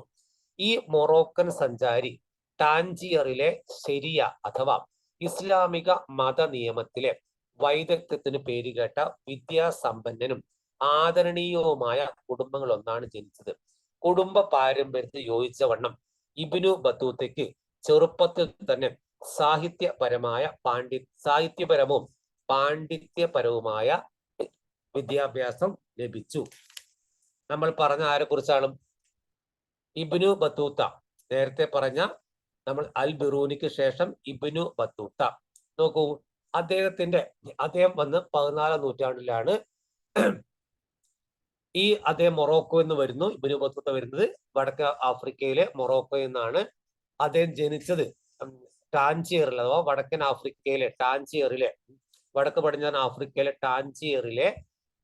ഈ മൊറോക്കൻ സഞ്ചാരി ടാഞ്ചിയറിലെ ശരിയ അഥവാ ഇസ്ലാമിക മത നിയമത്തിലെ വൈദഗ്ധ്യത്തിന് പേരുകേട്ട വിദ്യാസമ്പന്നനും ആദരണീയവുമായ കുടുംബങ്ങളൊന്നാണ് ജനിച്ചത്. കുടുംബ പാരമ്പര്യത്തിൽ യോജിച്ച വണ്ണം ഇബ്നു ബത്തൂത്തയ്ക്ക് ചെറുപ്പത്തിൽ തന്നെ സാഹിത്യപരവും പാണ്ഡിത്യപരവുമായ വിദ്യാഭ്യാസം ലഭിച്ചു. നമ്മൾ പറഞ്ഞ ആരെ കുറിച്ചാണ്? ഇബ്നു ബത്തൂത്ത. നേരത്തെ പറഞ്ഞ നമ്മൾ അൽ ബിറൂനിക്ക് ശേഷം ഇബ്നു ബത്തൂത്ത. നോക്കൂ, അദ്ദേഹം വന്ന് 14-ാം നൂറ്റാണ്ടിലാണ്. അദ്ദേഹം മൊറോക്കോ എന്ന് വരുന്നു. ഇബ്നു ബത്തൂത്ത വരുന്നത് വടക്ക് ആഫ്രിക്കയിലെ മൊറോക്കോയിൽ നിന്നാണ്. അദ്ദേഹം ജനിച്ചത് ടാഞ്ചിയറിൽ അഥവാ വടക്കൻ ആഫ്രിക്കയിലെ വടക്ക് പടിഞ്ഞാറൻ ആഫ്രിക്കയിലെ ടാഞ്ചിയറിലെ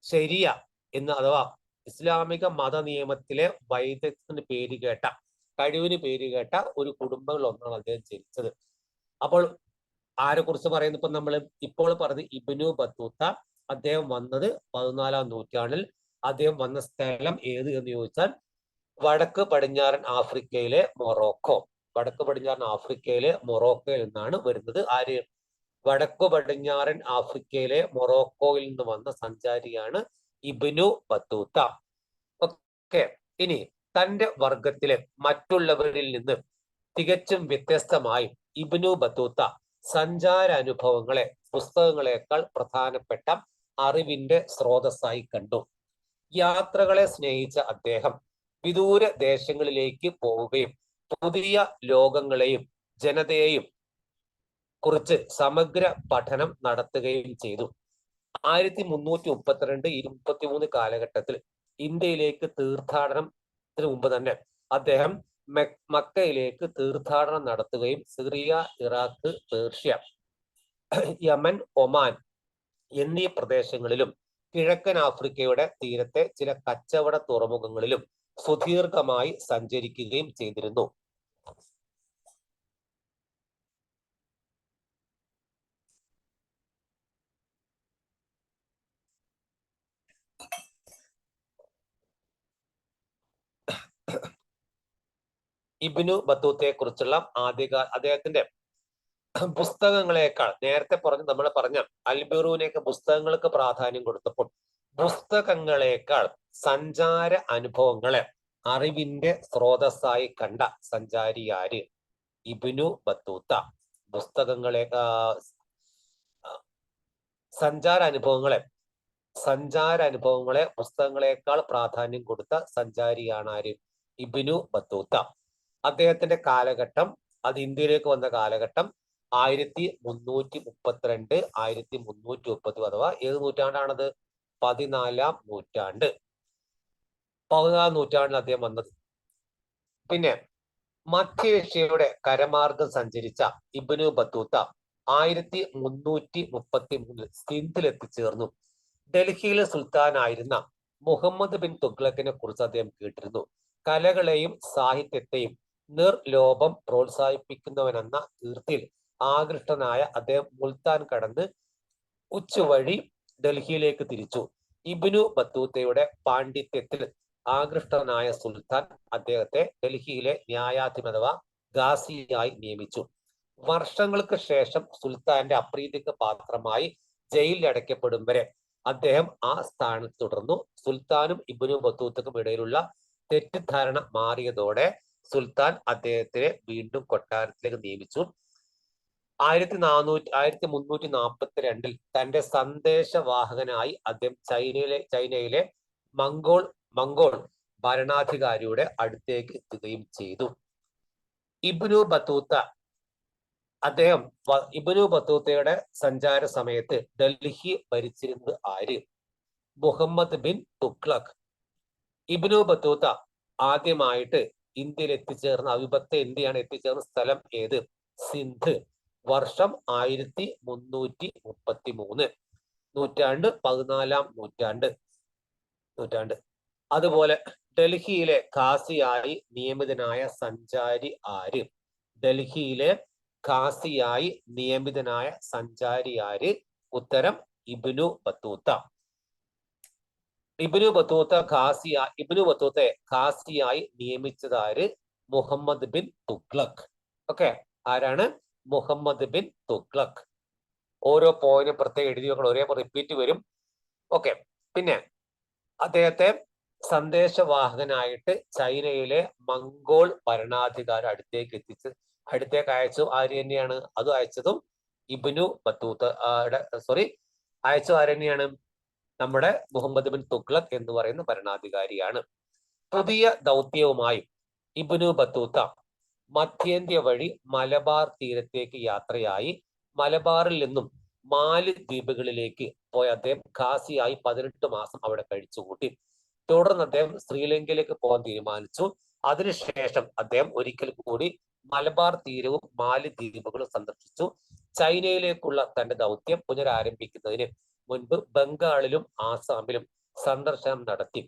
ശരിയ എന്ന് അഥവാ ഇസ്ലാമിക മത നിയമത്തിലെ വൈദഗ്ധ്യത്തിന് കഴിവിന് പേരുകേട്ട ഒരു കുടുംബങ്ങളിൽ ഒന്നാണ് അദ്ദേഹം ജനിച്ചത്. അപ്പോൾ ആരെ കുറിച്ച് പറയുന്നത്? ഇപ്പൊ നമ്മൾ ഇപ്പോൾ പറഞ്ഞ ഇബ്നു ബത്തൂത്ത അദ്ദേഹം വന്നത് 14-ാം നൂറ്റാണ്ടിൽ. അദ്ദേഹം വന്ന സ്ഥലം ഏത് എന്ന് ചോദിച്ചാൽ വടക്ക് പടിഞ്ഞാറൻ ആഫ്രിക്കയിലെ മൊറോക്കോ. വടക്ക് പടിഞ്ഞാറൻ ആഫ്രിക്കയിലെ മൊറോക്കോയിൽ നിന്നാണ് വരുന്നത്. ആര്? വടക്കു പടിഞ്ഞാറൻ ആഫ്രിക്കയിലെ മൊറോക്കോയിൽ നിന്ന് വന്ന സഞ്ചാരിയാണ് ഇബ്നു ബത്തൂത്ത. ഓക്കെ, ഇനി തന്റെ വർഗത്തിലെ മറ്റുള്ളവരിൽ നിന്ന് തികച്ചും വ്യത്യസ്തമായി ഇബ്നു ബത്തൂത്ത സഞ്ചാര അനുഭവങ്ങളെ പുസ്തകങ്ങളെക്കാൾ പ്രധാനപ്പെട്ട അറിവിന്റെ സ്രോതസ്സായി കണ്ടു. യാത്രകളെ സ്നേഹിച്ച അദ്ദേഹം വിദൂര ദേശങ്ങളിലേക്ക് പോവുകയും പുതിയ ലോകങ്ങളെയും ജനതയെയും കുറിച്ച് സമഗ്ര പഠനം നടത്തുകയും ചെയ്തു. 1332-33 കാലഘട്ടത്തിൽ ഇന്ത്യയിലേക്ക് തീർത്ഥാടനത്തിന് മുമ്പ് തന്നെ അദ്ദേഹം മക്കയിലേക്ക് തീർത്ഥാടനം നടത്തുകയും Syria, Iraq, Persia, Yemen, Oman എന്നീ പ്രദേശങ്ങളിലും കിഴക്കൻ ആഫ്രിക്കയുടെ തീരത്തെ ചില കച്ചവട തുറമുഖങ്ങളിലും സുദീർഘമായി സഞ്ചരിക്കുകയും ചെയ്തിരുന്നു. ഇബ്നു ബത്തൂത്തയെ കുറിച്ചുള്ള അദ്ദേഹത്തിന്റെ പുസ്തകങ്ങളെക്കാൾ നേരത്തെ നമ്മൾ പറഞ്ഞ അൽബിറൂനെയൊക്കെ പുസ്തകങ്ങൾക്ക് പ്രാധാന്യം കൊടുത്തപ്പോൾ പുസ്തകങ്ങളെക്കാൾ സഞ്ചാര അനുഭവങ്ങളെ അറിവിന്റെ സ്രോതസ്സായി കണ്ട സഞ്ചാരി ആര്? ഇബ്നു ബത്തൂത്ത. സഞ്ചാര അനുഭവങ്ങളെ പുസ്തകങ്ങളെക്കാൾ പ്രാധാന്യം കൊടുത്ത സഞ്ചാരിയാണ് ആര്? ഇബ്നു ബത്തൂത്ത. അദ്ദേഹത്തിന്റെ കാലഘട്ടം, അത് ഇന്ത്യയിലേക്ക് വന്ന കാലഘട്ടം 1332 1330, അഥവാ ഏത് നൂറ്റാണ്ടാണത്? 14-ാം നൂറ്റാണ്ട്. 14-ാം നൂറ്റാണ്ടിൽ അദ്ദേഹം വന്നത്. പിന്നെ മധ്യേഷ്യയുടെ കരമാർഗം സഞ്ചരിച്ച ഇബ്നു ബത്തൂത്ത 1333 സിന്ധിൽ എത്തിച്ചേർന്നു. ഡൽഹിയിലെ സുൽത്താനായിരുന്ന മുഹമ്മദ് ബിൻ തുഗ്ലക്കിനെ കുറിച്ച് അദ്ദേഹം കേട്ടിരുന്നു. കലകളെയും സാഹിത്യത്തെയും നിർലോഭം പ്രോത്സാഹിപ്പിക്കുന്നവനെന്ന കീർത്തിയിൽ ആകൃഷ്ടനായ അദ്ദേഹം മുൽത്താൻ കടന്ന് ഉച്ചവഴി ഡൽഹിയിലേക്ക് തിരിച്ചു. ഇബ്നു ബത്തൂത്തയുടെ പാണ്ഡിത്യത്തിൽ ആകൃഷ്ടനായ സുൽത്താൻ അദ്ദേഹത്തെ ഡൽഹിയിലെ ന്യായാധിപൻ അഥവാ ഗാസിയായി നിയമിച്ചു. വർഷങ്ങൾക്ക് ശേഷം സുൽത്താന്റെ അപ്രീതിക്ക് പാത്രമായി ജയിലിൽ അടയ്ക്കപ്പെടും വരെ അദ്ദേഹം ആ സ്ഥാനത്ത് തുടർന്നു. സുൽത്താനും ഇബ്നു ബത്തൂത്തക്കും ഇടയിലുള്ള തെറ്റിദ്ധാരണ മാറിയതോടെ സുൽത്താൻ അദ്ദേഹത്തിനെ വീണ്ടും കൊട്ടാരത്തിലേക്ക് നിയമിച്ചു. 1342 തന്റെ സന്ദേശവാഹകനായി അദ്ദേഹം ചൈനയിലെ മംഗോൾ ഭരണാധികാരിയുടെ അടുത്തേക്ക് എത്തുകയും ചെയ്തു. ഇബ്നു ബത്തൂത്തയുടെ സഞ്ചാര സമയത്ത് ഡൽഹി ഭരിച്ചിരുന്നത് ആര്? മുഹമ്മദ് ബിൻ തുഗ്ലക്. ഇബ്നു ബത്തൂത്ത ആദ്യമായിട്ട് ഇന്ത്യയിൽ എത്തിച്ചേർന്ന അവിഭക്ത ഇന്ത്യയാണ് എത്തിച്ചേർന്ന സ്ഥലം ഏത്? സിന്ധ്. വർഷം 1333. നൂറ്റാണ്ട് 14-ാം നൂറ്റാണ്ട്. അതുപോലെ ഡൽഹിയിലെ ഖാസിയായി നിയമിതനായ സഞ്ചാരി ആര്? ഡൽഹിയിലെ ഖാസിയായി നിയമിതനായ സഞ്ചാരി ആര്? ഉത്തരം ഇബ്നു ബത്തൂത്ത. ഇബ്നു ബത്തൂത്തയെ ഖാസിയായി നിയമിച്ചതാര്? മുഹമ്മദ് ബിൻ തുഗ്ലക്. ഓക്കെ, ആരാണ്? മുഹമ്മദ് ബിൻ തുഗ്ലക്. ഓരോ പോയിന്റ് പ്രത്യേകം എഴുതി വെക്കണം, ഒരേ റിപ്പീറ്റ് വരും. ഓക്കെ, പിന്നെ അദ്ദേഹത്തെ സന്ദേശവാഹകനായിട്ട് ചൈനയിലെ മംഗോൾ ഭരണാധികാരി അടുത്തേക്ക് അയച്ചു. ആര് തന്നെയാണ് അത് അയച്ചതും? ഇബ്നു ബത്തൂത്ത. അയച്ചു ആര് തന്നെയാണ്? നമ്മുടെ മുഹമ്മദ് ബിൻ തുഗ്ലക് എന്ന് പറയുന്ന ഭരണാധികാരിയാണ്. പുതിയ ദൗത്യവുമായി ഇബ്നു ബത്തൂത്ത മധ്യേന്ത്യ വഴി മലബാർ തീരത്തേക്ക് യാത്രയായി. മലബാറിൽ നിന്നും മാലി ദ്വീപുകളിലേക്ക് പോയ അദ്ദേഹം ഖാസിയായി 18 മാസം അവിടെ കഴിച്ചുകൂട്ടി. തുടർന്ന് അദ്ദേഹം ശ്രീലങ്കയിലേക്ക് പോകാൻ തീരുമാനിച്ചു. അതിനുശേഷം അദ്ദേഹം ഒരിക്കൽ കൂടി മലബാർ തീരവും മാലി ദ്വീപുകളും സന്ദർശിച്ചു. ചൈനയിലേക്കുള്ള തന്റെ ദൗത്യം പുനരാരംഭിക്കുന്നതിന് മുൻപ് ബംഗാളിലും ആസാമിലും സന്ദർശനം നടത്തി.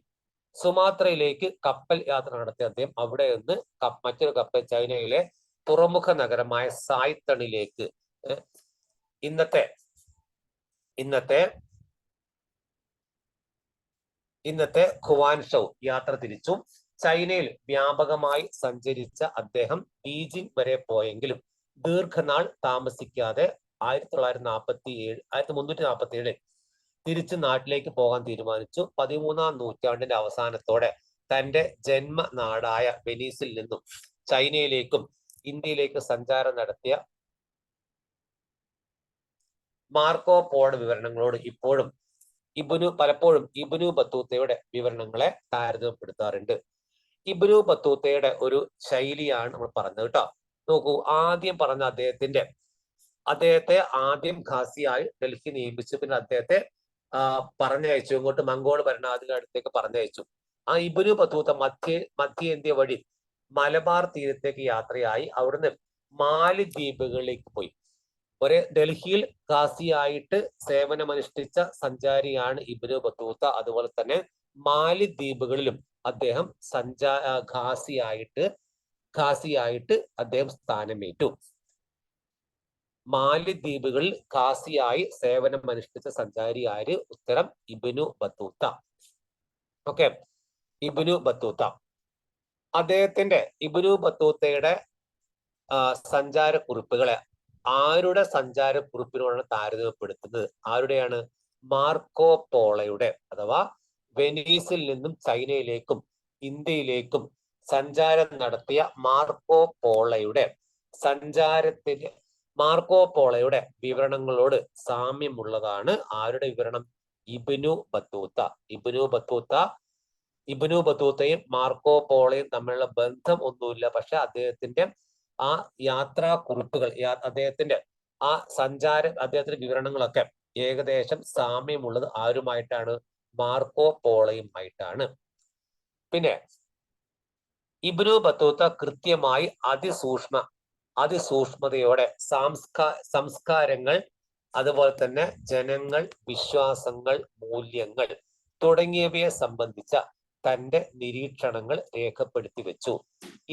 സുമാത്രയിലേക്ക് കപ്പൽ യാത്ര നടത്തിയ അദ്ദേഹം അവിടെ നിന്ന് മറ്റൊരു കപ്പൽ ചൈനയിലെ തുറമുഖ നഗരമായ സായ്തണിലേക്ക്, ഇന്നത്തെ ഖുവാൻഷൗ യാത്ര തിരിച്ചു. ചൈനയിൽ വ്യാപകമായി സഞ്ചരിച്ച അദ്ദേഹം ബീജിംഗ് വരെ പോയെങ്കിലും ദീർഘനാൾ താമസിക്കാതെ 1347 തിരിച്ച് നാട്ടിലേക്ക് പോകാൻ തീരുമാനിച്ചു. 13-ാം നൂറ്റാണ്ടിന്റെ അവസാനത്തോടെ തന്റെ ജന്മനാടായ വെനീസിൽ നിന്നും ചൈനയിലേക്കും ഇന്ത്യയിലേക്ക് സഞ്ചാരം നടത്തിയ മാർക്കോ പോളോ വിവരണങ്ങളോട് പലപ്പോഴും ഇബ്നു ബത്തൂത്തയുടെ വിവരണങ്ങളെ താരതമ്യപ്പെടുത്താറുണ്ട്. ഇബ്നു ബത്തൂത്തയുടെ ഒരു ശൈലിയാണ് നമ്മൾ പറഞ്ഞത് കേട്ടോ. നോക്കൂ, ആദ്യം പറഞ്ഞ അദ്ദേഹത്തെ ആദ്യം ഖാസിയായി ഡൽഹി നിയമിച്ചു. പിന്നെ അദ്ദേഹത്തെ പറഞ്ഞയച്ചു ഇങ്ങോട്ട് മംഗോൾ ഭരണാധികാരിയുടെ അടുത്തേക്ക് പറഞ്ഞയച്ചു. ആ ഇബ്നു ബത്തൂത്ത മധ്യേന്ത്യ വഴി മലബാർ തീരത്തേക്ക് യാത്രയായി അവിടുന്ന് മാലിദ്വീപുകളിലേക്ക് പോയി. ഡൽഹിയിൽ ഖാസിയായിട്ട് സേവനമനുഷ്ഠിച്ച സഞ്ചാരിയാണ് ഇബ്നു ബത്തൂത്ത. അതുപോലെ തന്നെ മാലിദ്വീപുകളിലും അദ്ദേഹം ഖാസിയായിട്ട് അദ്ദേഹം സ്ഥാനമേറ്റു. മാലിദ്വീപുകളിൽ ഖാസിയായി സേവനമനുഷ്ഠിച്ച സഞ്ചാരി ആര്? ഉത്തരം Ibn Battuta. Okay, Ibn Battuta. Ibn ബത്തൂത്തയുടെ സഞ്ചാരക്കുറിപ്പുകളെ ആരുടെ സഞ്ചാരക്കുറിപ്പിനോടാണ് താരതമ്യപ്പെടുത്തുന്നത്? ആരുടെയാണ്? മാർക്കോ പോളോയുടെ, അഥവാ വെനീസിൽ നിന്നും ചൈനയിലേക്കും ഇന്ത്യയിലേക്കും സഞ്ചാരം നടത്തിയ മാർക്കോ പോളോയുടെ വിവരണങ്ങളോട് സാമ്യമുള്ളതാണ് ആരുടെ വിവരണം? Ibn Battuta. ഇബ്നു ബത്തൂത്തയും മാർക്കോ പോളോയും തമ്മിലുള്ള ബന്ധം ഒന്നുമില്ല. പക്ഷെ അദ്ദേഹത്തിന്റെ ആ യാത്രാക്കുറിപ്പുകൾ, അദ്ദേഹത്തിന്റെ വിവരണങ്ങളൊക്കെ ഏകദേശം സാമ്യമുള്ളത് ആരുമായിട്ടാണ്? മാർക്കോ പോളോയുമായിട്ടാണ്. പിന്നെ ഇബ്നു ബത്തൂത്ത കൃത്യമായി അതിസൂക്ഷ്മതയോടെ സംസ്കാരങ്ങൾ, അതുപോലെ തന്നെ ജനങ്ങൾ, വിശ്വാസങ്ങൾ, മൂല്യങ്ങൾ തുടങ്ങിയവയെ സംബന്ധിച്ച തന്റെ നിരീക്ഷണങ്ങൾ രേഖപ്പെടുത്തി വെച്ചു.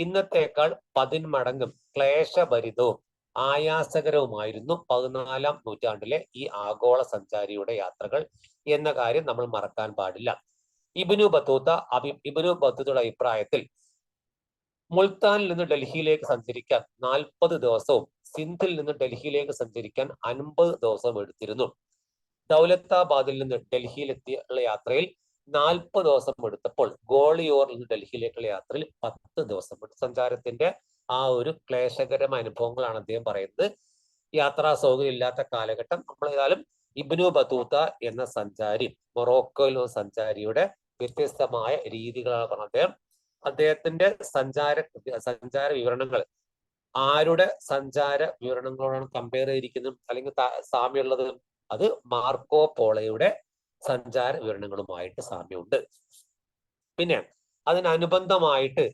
ഇന്നത്തേക്കാൾ 10 മടങ്ങും ക്ലേശഭരിതവും ആയാസകരവുമായിരുന്നു 14-ാം നൂറ്റാണ്ടിലെ ഈ ആഗോള സഞ്ചാരിയുടെ യാത്രകൾ എന്ന കാര്യം നമ്മൾ മറക്കാൻ പാടില്ല. ഇബ്നു ബത്തൂത്തയുടെ അഭിപ്രായത്തിൽ മുൾത്താനിൽ നിന്ന് ഡൽഹിയിലേക്ക് സഞ്ചരിക്കാൻ 40 ദിവസവും സിന്ധിൽ നിന്ന് ഡൽഹിയിലേക്ക് സഞ്ചരിക്കാൻ 50 ദിവസവും എടുത്തിരുന്നു. ദൗലത്താബാദിൽ നിന്ന് ഡൽഹിയിലെത്തിയുള്ള യാത്രയിൽ 40 ദിവസം എടുത്തപ്പോൾ ഗോളിയോറിൽ നിന്ന് ഡൽഹിയിലേക്കുള്ള യാത്രയിൽ 10 ദിവസം എടുത്തു. സഞ്ചാരത്തിന്റെ ആ ഒരു ക്ലേശകരമായ അനുഭവങ്ങളാണ് അദ്ദേഹം പറയുന്നത്. യാത്രാ സൗകര്യം ഇല്ലാത്ത കാലഘട്ടം. നമ്മൾ ഏതായാലും ഇബ്നു ബത്തൂത്ത എന്ന സഞ്ചാരി, മൊറോക്കോയിലെ സഞ്ചാരിയുടെ വ്യത്യസ്തമായ രീതികളാണ് പറഞ്ഞത്. അദ്ദേഹത്തിന്റെ സഞ്ചാര വിവരണങ്ങൾ ആരുടെ സഞ്ചാര വിവരണങ്ങളോടാണ് കമ്പയർ ചെയ്തിരിക്കുന്നതും അല്ലെങ്കിൽ സാമ്യമുള്ളത്? അത് മാർക്കോ പോളോയുടെ സഞ്ചാര വിവരണങ്ങളുമായിട്ട് സാമ്യമുണ്ട്. പിന്നെ അതിനനുബന്ധമായിട്ട്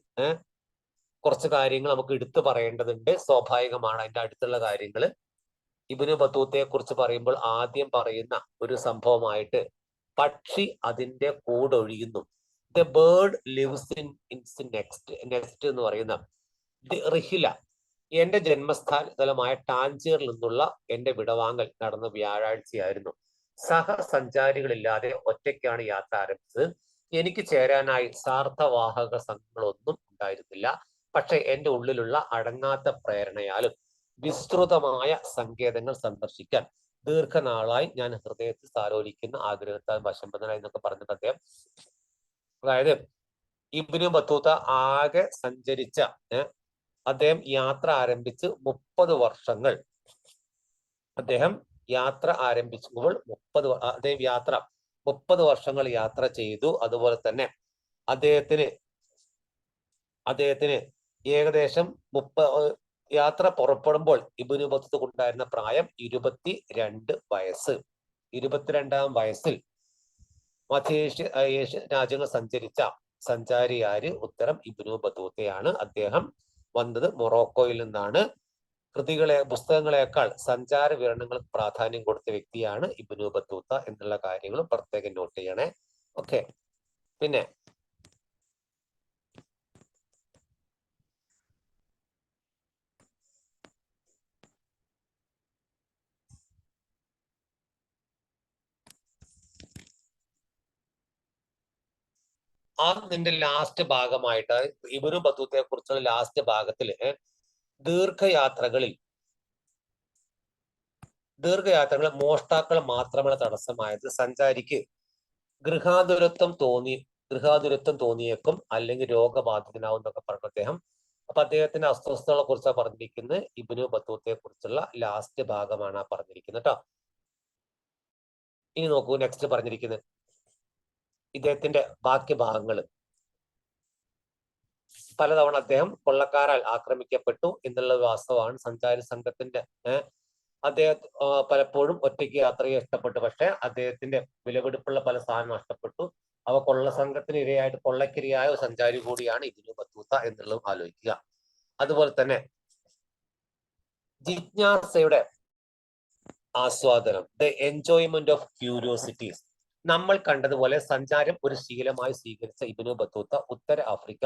കുറച്ച് കാര്യങ്ങൾ നമുക്ക് എടുത്തു പറയേണ്ടതുണ്ട്. സ്വാഭാവികമാണ് അതിന്റെ അടുത്തുള്ള കാര്യങ്ങൾ. ഇബ്നു ബത്തൂത്തയെ കുറിച്ച് പറയുമ്പോൾ ആദ്യം പറയുന്ന ഒരു സംഭവമായിട്ട് പക്ഷി അതിന്റെ കൂടൊഴിയുന്നു. The bird leaves in next എന്ന് പറയുന്ന റിഹില. എന്റെ ജന്മസ്ഥലമായ ടാഞ്ചിയറിൽ നിന്നുള്ള എന്റെ വിടവാങ്ങൽ നടന്ന വ്യാഴാഴ്ചയായിരുന്നു. സഹസഞ്ചാരികളില്ലാതെ ഒറ്റയ്ക്കാണ് യാത്ര ആരംഭിച്ചത്. എനിക്ക് ചേരാനായി സാർത്ഥവാഹക സംഘങ്ങളൊന്നും ഉണ്ടായിരുന്നില്ല. പക്ഷെ എന്റെ ഉള്ളിലുള്ള അടങ്ങാത്ത പ്രേരണയാലും വിസ്തൃതമായ സങ്കേതങ്ങൾ സന്ദർശിക്കാൻ ദീർഘനാളായി ഞാൻ ഹൃദയത്തിൽ താലോലിക്കുന്ന ആഗ്രഹത്താൽ വശംബദ്ധനായി എന്നൊക്കെ പറഞ്ഞിട്ട് അദ്ദേഹം, അതായത് ഇബ്നു ബത്തൂത്ത ആകെ സഞ്ചരിച്ച അദ്ദേഹം യാത്ര ആരംഭിച്ച് 30 വർഷങ്ങൾ അദ്ദേഹം യാത്ര ആരംഭിക്കുമ്പോൾ 30 വർഷങ്ങൾ യാത്ര ചെയ്തു. അതുപോലെ തന്നെ അദ്ദേഹത്തിന് ഏകദേശം യാത്ര പുറപ്പെടുമ്പോൾ ഇബ്നു ബത്തൂത്ത ഉണ്ടായിരുന്ന പ്രായം 22 വയസ്സ്. 22-ാം വയസ്സിൽ മധ്യേഷ്യ രാജ്യങ്ങൾ സഞ്ചരിച്ച സഞ്ചാരി ആര്? ഉത്തരം ഇബ്നു ബത്തൂത്തയാണ്. അദ്ദേഹം വന്നത് മൊറോക്കോയിൽ നിന്നാണ്. പുസ്തകങ്ങളെക്കാൾ സഞ്ചാര വിവരണങ്ങൾക്ക് പ്രാധാന്യം കൊടുത്ത വ്യക്തിയാണ് ഇബ്നു ബത്തൂത്ത എന്നുള്ള കാര്യങ്ങളും പ്രത്യേകം നോട്ട് ചെയ്യണേ. ഓക്കെ, പിന്നെ നിന്റെ ലാസ്റ്റ് ഭാഗമായിട്ട് ഇബ്നു ബത്തൂത്തയെ കുറിച്ചുള്ള ലാസ്റ്റ് ഭാഗത്തിൽ ദീർഘയാത്രകൾ മോഷ്ടാക്കൾ മാത്രമാണ് തടസ്സമായത്. സഞ്ചാരിക്ക് ഗൃഹാതുരത്വം തോന്നിയേക്കും, അല്ലെങ്കിൽ രോഗബാധിതനാവും എന്നൊക്കെ പറഞ്ഞു അദ്ദേഹം. അപ്പൊ അദ്ദേഹത്തിന്റെ അസ്വസ്ഥതകളെ കുറിച്ചാണ് പറഞ്ഞിരിക്കുന്നത്. ഇബ്നു ബത്തൂത്തയെ കുറിച്ചുള്ള ലാസ്റ്റ് ഭാഗമാണ് ആ പറഞ്ഞിരിക്കുന്നത് കേട്ടോ. ഇനി നോക്കൂ, നെക്സ്റ്റ് പറഞ്ഞിരിക്കുന്നത് ഇദ്ദേഹത്തിന്റെ ബാക്കി ഭാഗങ്ങൾ. പലതവണ അദ്ദേഹം കൊള്ളക്കാരാൽ ആക്രമിക്കപ്പെട്ടു എന്നുള്ള വാസ്തവമാണ്. സഞ്ചാരി സംഘത്തിന്റെ അദ്ദേഹം പലപ്പോഴും ഒറ്റയ്ക്ക് യാത്രയെ ഇഷ്ടപ്പെട്ടു. പക്ഷെ അദ്ദേഹത്തിന്റെ വിലപിടിപ്പുള്ള പല സാധനം നഷ്ടപ്പെട്ടു. അവ കൊള്ള സംഘത്തിന് ഇരയായിട്ട് കൊള്ളക്കിരയായ ഒരു സഞ്ചാരി കൂടിയാണ് ഇബ്നു ബത്തൂത്ത എന്നുള്ളതും ആലോചിക്കുക. അതുപോലെ തന്നെ ജിജ്ഞാസയുടെ ആസ്വാദനം, ദ എൻജോയ്മെന്റ് ഓഫ് ക്യൂരിയോസിറ്റീസ്. നമ്മൾ കണ്ടതുപോലെ സഞ്ചാരം ഒരു ശീലമായി സ്വീകരിച്ച ഇബ്നു ബത്തൂത്ത ഉത്തര ആഫ്രിക്ക,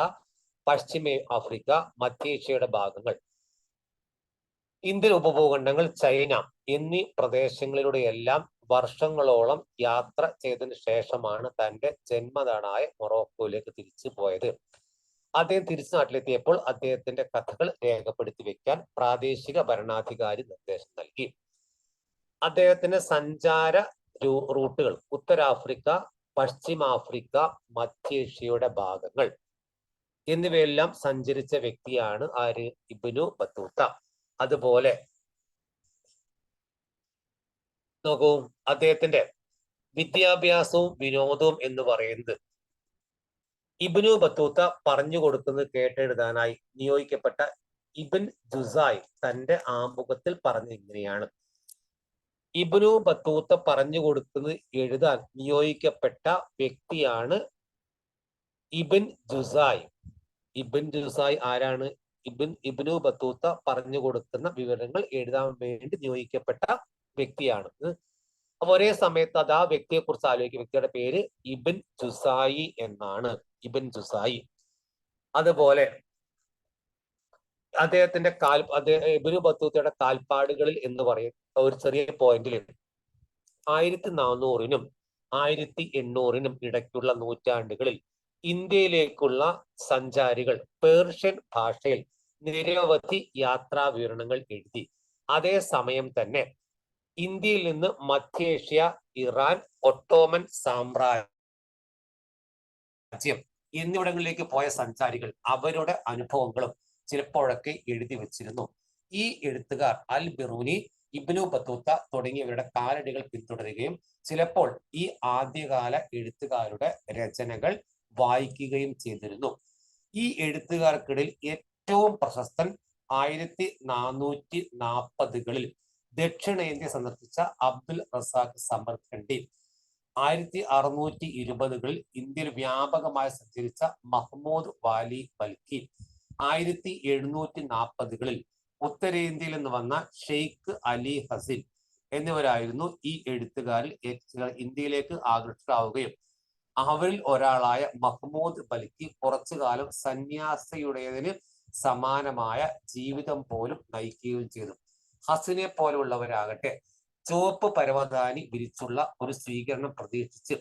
പശ്ചിമ ആഫ്രിക്ക, മധ്യേഷ്യയുടെ ഭാഗങ്ങൾ, ഇന്ത്യൻ ഉപഭൂഖണ്ഡങ്ങൾ, ചൈന എന്നീ പ്രദേശങ്ങളിലൂടെയെല്ലാം വർഷങ്ങളോളം യാത്ര ചെയ്തതിനു ശേഷമാണ് തന്റെ ജന്മനാടായ മൊറോക്കോയിലേക്ക് തിരിച്ചു പോയത്. അദ്ദേഹം തിരിച്ചു നാട്ടിലെത്തിയപ്പോൾ അദ്ദേഹത്തിന്റെ കഥകൾ രേഖപ്പെടുത്തി വെക്കാൻ പ്രാദേശിക ഭരണാധികാരി നിർദ്ദേശം നൽകി. അദ്ദേഹത്തിന്റെ സഞ്ചാര റൂട്ടുകൾ ഉത്തരാഫ്രിക്ക, പശ്ചിമാഫ്രിക്ക, മധ്യേഷ്യയുടെ ഭാഗങ്ങൾ എന്നിവയെല്ലാം സഞ്ചരിച്ച വ്യക്തിയാണ് ആര്? ഇബ്നു ബത്തൂത്ത. അതുപോലെ നോക്കൂ, അദ്ദേഹത്തിന്റെ വിദ്യാഭ്യാസവും വിനോദവും എന്ന് പറയുന്നത് ഇബ്നു ബത്തൂത്ത പറഞ്ഞു കൊടുക്കുന്നത് കേട്ടെഴുതാനായി നിയോഗിക്കപ്പെട്ട ഇബ്ൻ ജുസായ് തന്റെ ആമുഖത്തിൽ പറഞ്ഞ ഇങ്ങനെയാണ്. ഇബ്നു ബത്തൂത്ത പറഞ്ഞു കൊടുക്കുന്നത് എഴുതാൻ നിയോഗിക്കപ്പെട്ട വ്യക്തിയാണ് ഇബ്ൻ ജുസായ്. ഇബ്ൻ ജുസായ് ആരാണ്? ഇബ്നു ബത്തൂത്ത പറഞ്ഞു കൊടുക്കുന്ന വിവരങ്ങൾ എഴുതാൻ വേണ്ടി നിയോഗിക്കപ്പെട്ട വ്യക്തിയാണ്. അപ്പൊ ഒരേ സമയത്ത് അത് ആ വ്യക്തിയെ കുറിച്ച് ആലോചിക്കുക. വ്യക്തിയുടെ പേര് ഇബ്ൻ ജുസായി എന്നാണ്. ഇബ്ൻ ജുസായി. അതുപോലെ അദ്ദേഹത്തിന്റെ ഇബ്നു ബത്തൂത്തയുടെ കാൽപ്പാടുകളിൽ എന്ന് പറയും ഒരു ചെറിയ പോയിന്റിൽ 1400-നും 1800-നും ഇടയ്ക്കുള്ള നൂറ്റാണ്ടുകളിൽ ഇന്ത്യയിലേക്കുള്ള സഞ്ചാരികൾ പേർഷ്യൻ ഭാഷയിൽ നിരവധി യാത്രാ വിവരണങ്ങൾ എഴുതി. അതേസമയം തന്നെ ഇന്ത്യയിൽ നിന്ന് മധ്യേഷ്യ, ഇറാൻ, ഒട്ടോമൻ സാമ്രാജ്യം എന്നിവിടങ്ങളിലേക്ക് പോയ സഞ്ചാരികൾ അവരുടെ അനുഭവങ്ങളും ചിലപ്പോഴൊക്കെ എഴുതി വെച്ചിരുന്നു. ഈ എഴുത്തുകാർ അൽ ബിറൂനി, ഇബ്നു ബത്തൂത്ത തുടങ്ങിയവരുടെ കാലടികൾ പിന്തുടരുകയും ചിലപ്പോൾ ഈ ആദ്യകാല എഴുത്തുകാരുടെ രചനകൾ വായിക്കുകയും ചെയ്തിരുന്നു. ഈ എഴുത്തുകാർക്കിടയിൽ ഏറ്റവും പ്രശസ്തൻ 1440-കളിൽ ദക്ഷിണേന്ത്യ സന്ദർശിച്ച അബ്ദുൽ റസാഖ് സമർഖണ്ഡി, 1620-കളിൽ ഇന്ത്യയിൽ വ്യാപകമായി സഞ്ചരിച്ച മഹ്മൂദ് വാലി ബൽക്കി, 1740-കളിൽ ഉത്തരേന്ത്യയിൽ നിന്ന് വന്ന ഷെയ്ഖ് അലി ഹസിൻ എന്നിവരായിരുന്നു ഈ എഴുത്തുകാരിൽ ഇന്ത്യയിലേക്ക് ആകൃഷ്ടരാവുകയും അവരിൽ ഒരാളായ മഹ്മൂദ് ബൽക്കി കുറച്ചു കാലം സന്യാസിയുടേതിന് സമാനമായ ജീവിതം പോലും നയിക്കുകയും ചെയ്തു. ഹസിനെ പോലുള്ളവരാകട്ടെ ചുവപ്പ് പരവതാനി വിരിച്ചുള്ള ഒരു സ്വീകരണം പ്രതീക്ഷിച്ച്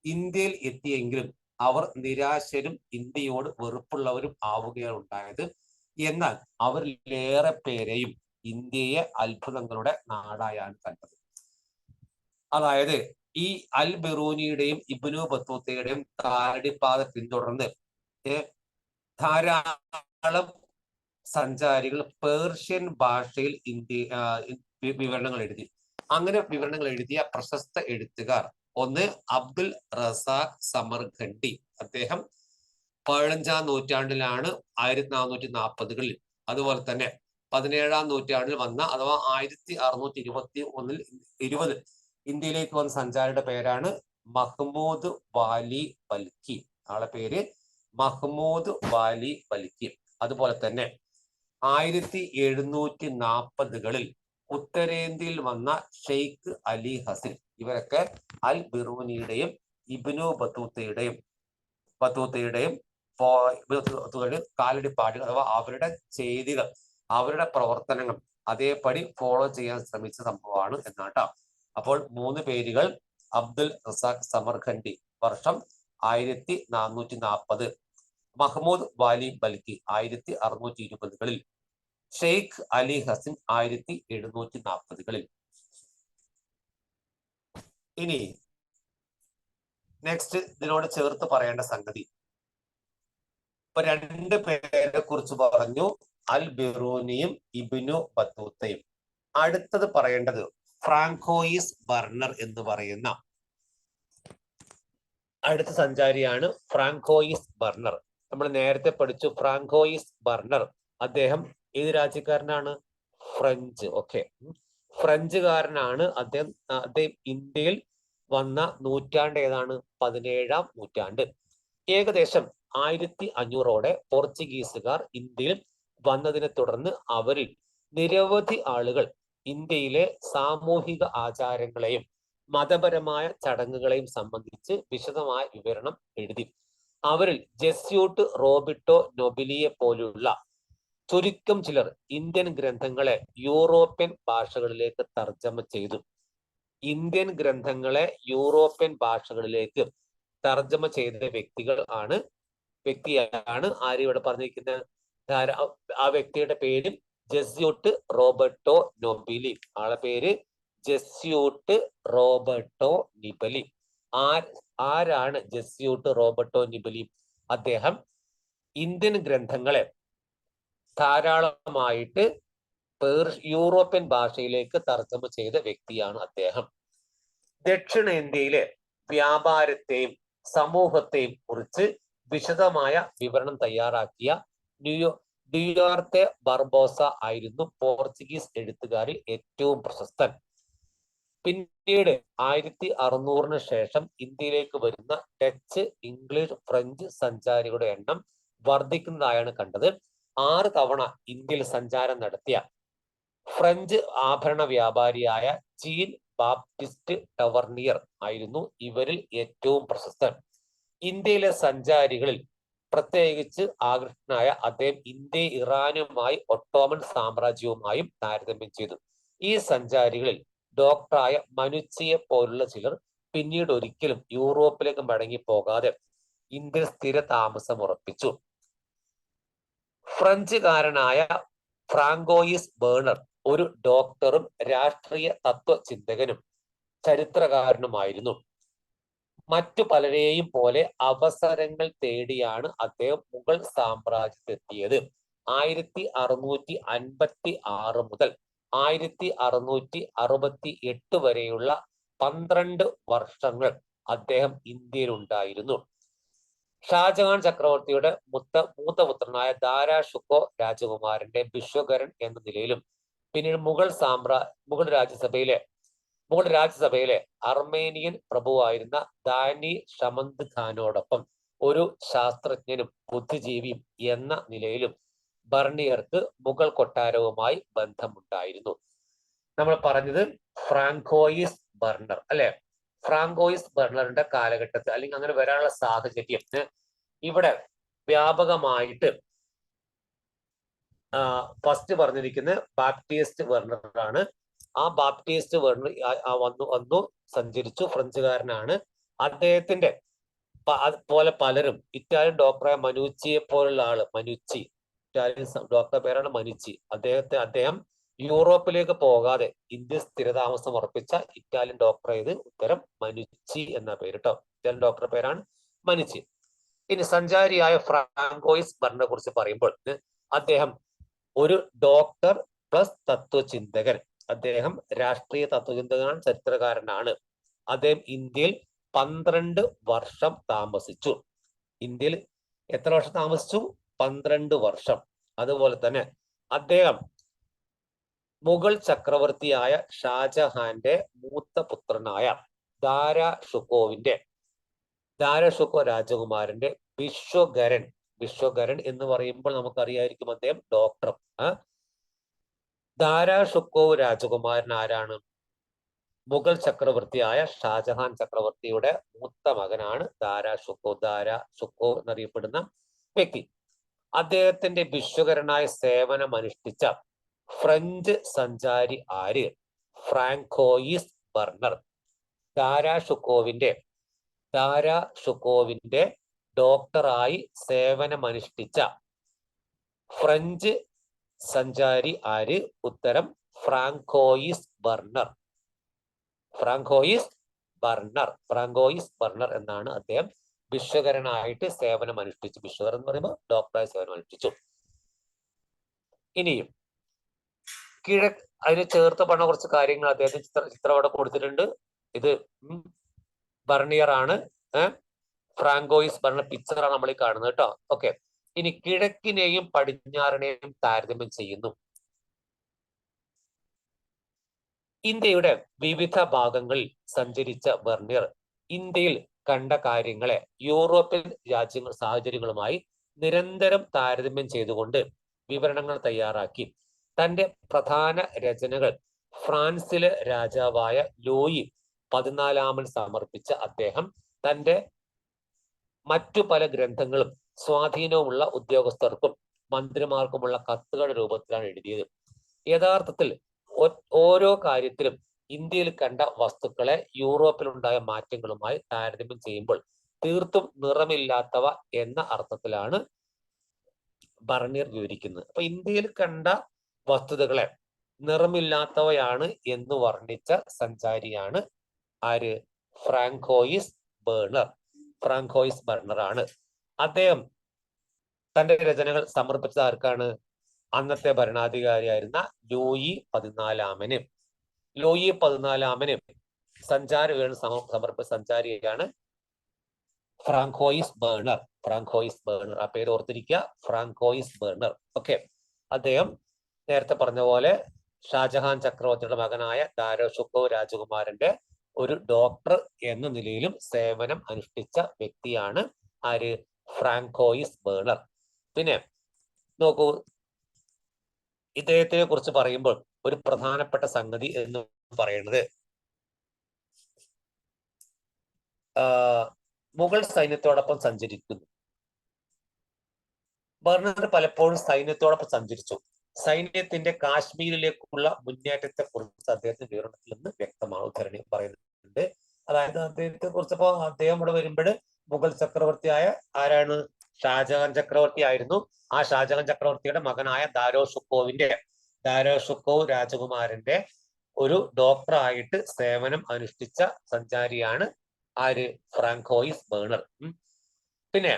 ഇന്ത്യയിൽ എത്തിയെങ്കിലും അവർ നിരാശരും ഇന്ത്യയോട് വെറുപ്പുള്ളവരും ആവുകയാണ് ഉണ്ടായത്. എന്നാൽ അവരിലേറെ പേരെയും ഇന്ത്യയെ അത്ഭുതങ്ങളുടെ നാടായാണ് കണ്ടത്. അതായത് ഈ അൽ ബിറൂനിയുടെയും ഇബ്നു ബത്തൂത്തയുടെയും കാലടിപ്പാത പിന്തുടർന്ന് ധാരാളം സഞ്ചാരികൾ പേർഷ്യൻ ഭാഷയിൽ വിവരണങ്ങൾ എഴുതി. അങ്ങനെ വിവരണങ്ങൾ എഴുതിയ പ്രശസ്ത എഴുത്തുകാർ ഒന്ന് അബ്ദുൽ റസാഖ് സമർഖണ്ഡി. അദ്ദേഹം 15-ാം നൂറ്റാണ്ടിലാണ് 1440-കളിൽ. അതുപോലെ തന്നെ 17-ാം നൂറ്റാണ്ടിൽ വന്ന അഥവാ 1621-ൽ ഇന്ത്യയിലേക്ക് വന്ന സഞ്ചാരിയുടെ പേരാണ് മഹ്മൂദ് വാലി ബൽക്കി. ആളെ പേര് മഹ്മൂദ് വാലി ബൽക്കി. അതുപോലെ തന്നെ 1740-കളിൽ ഉത്തരേന്ത്യയിൽ വന്ന ഷെയ്ഖ് അലി ഹസിൻ. ഇവരൊക്കെ അൽ ബിറൂനിയുടെയും ഇബ്നു ബത്തൂത്തയുടെയും കാലടിപ്പാടുകൾ അഥവാ അവരുടെ ചെയ്തികൾ, അവരുടെ പ്രവർത്തനങ്ങൾ അതേപടി ഫോളോ ചെയ്യാൻ ശ്രമിച്ച സംഭവമാണ് എന്നാട്ടോ. അപ്പോൾ 3 പേരുകൾ: അബ്ദുൽ റസാഖ് സമർഖണ്ഡി വർഷം 1440, മഹ്മൂദ് വാലി ബൽക്കി 1620-കളിൽ, ഷെയ്ഖ് അലി ഹസിൻ 1740-കളിൽ. ഇനി നെക്സ്റ്റ് ഇതിനോട് ചേർത്ത് പറയേണ്ട സംഗതി, ഇപ്പൊ രണ്ട് പേരെ കുറിച്ച് പറഞ്ഞു, അൽ ബിറൂനിയും ഇബ്നു ബത്തൂത്തയും. അടുത്തത് പറയേണ്ടത് ഫ്രാങ്കോയിസ് ബർണർ എന്ന് പറയുന്ന അടുത്ത സഞ്ചാരിയാണ് ഫ്രാങ്കോയിസ് ബർണർ. നമ്മൾ നേരത്തെ പഠിച്ചു ഫ്രാങ്കോയിസ് ബർണർ. അദ്ദേഹം ഏത് രാജ്യക്കാരനാണ്? ഫ്രഞ്ച്. ഓക്കെ, ഫ്രഞ്ചുകാരനാണ് അദ്ദേഹം. അദ്ദേഹം ഇന്ത്യയിൽ വന്ന നൂറ്റാണ്ട് ഏതാണ്? 17-ാം നൂറ്റാണ്ട്. ഏകദേശം 1500ഓടെ പോർച്ചുഗീസുകാർ ഇന്ത്യയിൽ വന്നതിനെ തുടർന്ന് അവരിൽ നിരവധി ആളുകൾ ഇന്ത്യയിലെ സാമൂഹിക ആചാരങ്ങളെയും മതപരമായ ചടങ്ങുകളെയും സംബന്ധിച്ച് വിശദമായ വിവരണം എഴുതി. അവരിൽ ജെസ്യൂട്ട് റോബിട്ടോ നൊബിലിയെ പോലുള്ള ചുരുക്കം ചിലർ ഇന്ത്യൻ ഗ്രന്ഥങ്ങളെ യൂറോപ്യൻ ഭാഷകളിലേക്ക് തർജ്ജമ ചെയ്തു. ഇന്ത്യൻ ഗ്രന്ഥങ്ങളെ യൂറോപ്യൻ ഭാഷകളിലേക്ക് തർജ്ജമ ചെയ്ത വ്യക്തിയാണ് ആര് ഇവിടെ പറഞ്ഞിരിക്കുന്നത്? ആ വ്യക്തിയുടെ പേര് ജെസ്യൂട്ട് റോബർട്ടോ നൊബിലി. ആളെ പേര് ജെസ്യൂട്ട് റോബർട്ടോ നിബലി. ആരാണ് ജെസ്യൂട്ട് റോബർട്ടോ നിബലി? അദ്ദേഹം ഇന്ത്യൻ ഗ്രന്ഥങ്ങളെ ധാരാളമായിട്ട് യൂറോപ്യൻ ഭാഷയിലേക്ക് തർജ്ജമ ചെയ്ത വ്യക്തിയാണ് അദ്ദേഹം. ദക്ഷിണേന്ത്യയിലെ വ്യാപാരത്തെയും സമൂഹത്തെയും കുറിച്ച് വിശദമായ വിവരണം തയ്യാറാക്കിയ ഡ്യുയാർത്തെ ബർബോസ ആയിരുന്നു പോർച്ചുഗീസ് എഴുത്തുകാരിൽ ഏറ്റവും പ്രശസ്തൻ. പിന്നീട് 1600 ശേഷം ഇന്ത്യയിലേക്ക് വരുന്ന ഡച്ച്, ഇംഗ്ലീഷ്, ഫ്രഞ്ച് സഞ്ചാരികളുടെ എണ്ണം വർദ്ധിക്കുന്നതായാണ് കണ്ടത്. 6 തവണ ഇന്ത്യയിൽ സഞ്ചാരം നടത്തിയ ഫ്രഞ്ച് ആഭരണ വ്യാപാരിയായ ജീൻ ബാപ്റ്റിസ്റ്റ് ടവർണിയർ ആയിരുന്നു ഇവരിൽ ഏറ്റവും പ്രശസ്തൻ. ഇന്ത്യയിലെ സഞ്ചാരികളിൽ പ്രത്യേകിച്ച് ആകൃഷ്ടനായ അദ്ദേഹം ഇന്ത്യ ഇറാനുമായി ഒട്ടോമൻ സാമ്രാജ്യവുമായും താരതമ്യം ചെയ്തു. ഈ സഞ്ചാരികളിൽ ഡോക്ടറായ മനുച്ചിയെ പോലുള്ള ചിലർ പിന്നീട് ഒരിക്കലും യൂറോപ്പിലേക്ക് മടങ്ങി പോകാതെ ഇന്ത്യയിൽ സ്ഥിര താമസം ഉറപ്പിച്ചു. ഫ്രഞ്ചുകാരനായ ഫ്രാങ്കോയിസ് ബേണർ ഒരു ഡോക്ടറും രാഷ്ട്രീയ തത്വചിന്തകനും ചരിത്രകാരനുമായിരുന്നു. മറ്റു പലരെയും പോലെ അവസരങ്ങൾ തേടിയാണ് അദ്ദേഹം മുഗൾ സാമ്രാജ്യത്തെത്തിയത്. 1656 മുതൽ 1668 വരെയുള്ള 12 വർഷങ്ങൾ അദ്ദേഹം ഇന്ത്യയിലുണ്ടായിരുന്നു. ഷാജഹാൻ ചക്രവർത്തിയുടെ മൂത്ത പുത്രനായ ദാരാ ഷുക്കോ രാജകുമാരന്റെ വിശ്വകരൻ എന്ന നിലയിലും പിന്നീട് മുഗൾ രാജ്യസഭയിലെ അർമേനിയൻ പ്രഭുവായിരുന്ന ദാനി ഷമന്ത് ഖാനോടൊപ്പം ഒരു ശാസ്ത്രജ്ഞനും ബുദ്ധിജീവിയും എന്ന നിലയിലും ബർണിയർക്ക് മുഗൾ കൊട്ടാരവുമായി ബന്ധമുണ്ടായിരുന്നു. നമ്മൾ പറഞ്ഞത് ഫ്രാങ്കോയിസ് ബർണർ അല്ലെ? ഫ്രാങ്കോയിസ് ബർണറിന്റെ കാലഘട്ടത്തിൽ അല്ലെങ്കിൽ അങ്ങനെ വരാനുള്ള സാഹചര്യം ഇവിടെ വ്യാപകമായിട്ട് ഫസ്റ്റ് പറഞ്ഞിരിക്കുന്നത് ബാപ്റ്റിസ്റ്റ് ബർണറാണ്. ആ ബാപ്റ്റിസ്റ്റ് ബർണർ വന്നു സഞ്ചരിച്ചു, ഫ്രഞ്ചുകാരനാണ്. അദ്ദേഹത്തിന്റെ പോലെ പലരും ഇറ്റാലിയൻ ഡോക്ടറായ മനുച്ചിയെ പോലുള്ള ആള്, ഇറ്റാലിയൻ ഡോക്ടറുടെ പേരാണ് മനുച്ചി. അദ്ദേഹം യൂറോപ്പിലേക്ക് പോകാതെ ഇന്ത്യ സ്ഥിരതാമസം ഉറപ്പിച്ച ഇറ്റാലിയൻ ഡോക്ടറേത് ഉത്തരം മനുച്ചി എന്ന പേര് കേട്ടോ. ഇറ്റാലിയൻ ഡോക്ടറുടെ പേരാണ് മനുച്ചി. ഇനി സഞ്ചാരിയായ ഫ്രാങ്കോയിസ് ബർണറെ കുറിച്ച് പറയുമ്പോൾ അദ്ദേഹം ഒരു ഡോക്ടർ പ്ലസ് തത്വചിന്തകൻ. അദ്ദേഹം രാഷ്ട്രീയ തത്വചിന്തകനാണ്, ചരിത്രകാരനാണ്. അദ്ദേഹം ഇന്ത്യയിൽ 12 വർഷം താമസിച്ചു. ഇന്ത്യയിൽ എത്ര വർഷം താമസിച്ചു? 12 വർഷം. അതുപോലെ തന്നെ അദ്ദേഹം മുഗൾ ചക്രവർത്തിയായ ഷാജഹാന്റെ മൂത്ത പുത്രനായ ദാരാ ഷുക്കോ രാജകുമാരന്റെ വിശ്വകരൻ എന്ന് പറയുമ്പോൾ നമുക്കറിയായിരിക്കും അദ്ദേഹം ഡോക്ടർ. ദാരാ ഷുക്കോ രാജകുമാരൻ ആരാണ്? മുഗൾ ചക്രവർത്തിയായ ഷാജഹാൻ ചക്രവർത്തിയുടെ മൂത്ത മകനാണ് ദാരാ ഷുക്കോ എന്നറിയപ്പെടുന്ന വ്യക്തി. അദ്ദേഹത്തിന്റെ വിശ്വകരനായ സേവനം അനുഷ്ഠിച്ച ഫ്രഞ്ച് സഞ്ചാരി ആര്? Francois Bernier. ദാരാ ഷുക്കോവിന്റെ ഡോക്ടറായി സേവനമനുഷ്ഠിച്ച ഫ്രഞ്ച് സഞ്ചാരി ആര്? ഉത്തരം ഫ്രാങ്കോയിസ് ബർണർ, ഫ്രാങ്കോയിസ് ബർണർ എന്നാണ് അദ്ദേഹം ഭിഷകരനായിട്ട് സേവനം അനുഷ്ഠിച്ചു. ഭിഷകർ എന്ന് പറയുമ്പോൾ ഡോക്ടറായി സേവനം അനുഷ്ഠിച്ചു. ഇനിയും അതിന് ചേർത്ത് പറഞ്ഞ കുറച്ച് കാര്യങ്ങൾ അദ്ദേഹത്തിന് ചിത്രം അവിടെ കൊടുത്തിട്ടുണ്ട്. ഇത് ബർണിയർ ആണ്, ഫ്രാങ്കോയിസ് ബർണർ പിക്ചറാണ് നമ്മൾ ഈ കാണുന്നത് കേട്ടോ. ഓക്കെ, ഇനി കിഴക്കിനെയും പടിഞ്ഞാറിനെയും താരതമ്യം ചെയ്യുന്നു. ഇന്ത്യയുടെ വിവിധ ഭാഗങ്ങളിൽ സഞ്ചരിച്ച ബർണിയർ ഇന്ത്യയിൽ കണ്ട കാര്യങ്ങളെ യൂറോപ്യൻ രാജ്യങ്ങൾ സാഹചര്യങ്ങളുമായി നിരന്തരം താരതമ്യം ചെയ്തുകൊണ്ട് വിവരണങ്ങൾ തയ്യാറാക്കി. തന്റെ പ്രധാന രചനകൾ ഫ്രാൻസിലെ രാജാവായ ലൂയി 14 സമർപ്പിച്ച അദ്ദേഹം തന്റെ മറ്റു പല ഗ്രന്ഥങ്ങളും സ്വാധീനവുമുള്ള ഉദ്യോഗസ്ഥർക്കും മന്ത്രിമാർക്കുമുള്ള കത്തുകളുടെ രൂപത്തിലാണ് എഴുതിയത്. യഥാർത്ഥത്തിൽ ഓരോ കാര്യത്തിലും ഇന്ത്യയിൽ കണ്ട വസ്തുക്കളെ യൂറോപ്പിലുണ്ടായ മാറ്റങ്ങളുമായി താരതമ്യം ചെയ്യുമ്പോൾ തീർത്തും നിറമില്ലാത്തവ എന്ന അർത്ഥത്തിലാണ് ബർണിയർ വിവരിക്കുന്നത്. അപ്പൊ ഇന്ത്യയിൽ കണ്ട വസ്തുതകളെ നിറമില്ലാത്തവയാണ് എന്ന് വർണ്ണിച്ച സഞ്ചാരിയാണ് ആര്? Francois burner. ഫ്രാങ്കോയിസ് ബർണർ ആണ്. അദ്ദേഹം തന്റെ രചനകൾ സമർപ്പിച്ചത് ആർക്കാണ്? അന്നത്തെ ഭരണാധികാരിയായിരുന്ന ലൂയി 14 ലൂയി 14 സഞ്ചാര വിവരണം സമർപ്പിച്ച സഞ്ചാരിയാണ് ഫ്രാങ്കോയിസ് ബർണർ. ഫ്രാങ്കോയിസ് ബർണർ, ആ പേര് ഓർത്തിരിക്കുക, ഫ്രാങ്കോയിസ് ബർണർ. ഓക്കെ, അദ്ദേഹം നേരത്തെ പറഞ്ഞ പോലെ ഷാജഹാൻ ചക്രവർത്തിയുടെ മകനായ ദാരോഷുക്കോ രാജകുമാരന്റെ ഒരു ഡോക്ടർ എന്ന നിലയിലും സേവനം അനുഷ്ഠിച്ച വ്യക്തിയാണ് ആര്? Francois burner. പിന്നെ നോക്കൂ, ഇദ്ദേഹത്തെ കുറിച്ച് പറയുമ്പോൾ ഒരു പ്രധാനപ്പെട്ട സംഗതി എന്ന് പറയുന്നത് മുഗൾ സൈന്യത്തോടൊപ്പം സഞ്ചരിക്കുന്നു. ബർണർ പലപ്പോഴും സൈന്യത്തോടൊപ്പം സഞ്ചരിച്ചു. സൈന്യത്തിന്റെ കാശ്മീരിലേക്കുള്ള മുന്നേറ്റത്തെ കുറിച്ച് അദ്ദേഹത്തിന്റെ വിവരണത്തിൽ നിന്ന് വ്യക്തമാണ്. ഉദ്ധരണി പറയുന്നുണ്ട്. അതായത് അദ്ദേഹത്തെ കുറിച്ചപ്പോ അദ്ദേഹം ഇവിടെ വരുമ്പോൾ മുഗൾ ചക്രവർത്തിയായ ആരാണ്? ഷാജഹാൻ ചക്രവർത്തി ആയിരുന്നു. ആ ഷാജഹാൻ ചക്രവർത്തിയുടെ മകനായ ദാരോഷുക്കോ രാജകുമാരന്റെ ഒരു ഡോക്ടറായിട്ട് സേവനം അനുഷ്ഠിച്ച സഞ്ചാരിയാണ് ആര്? Francois burner. പിന്നെ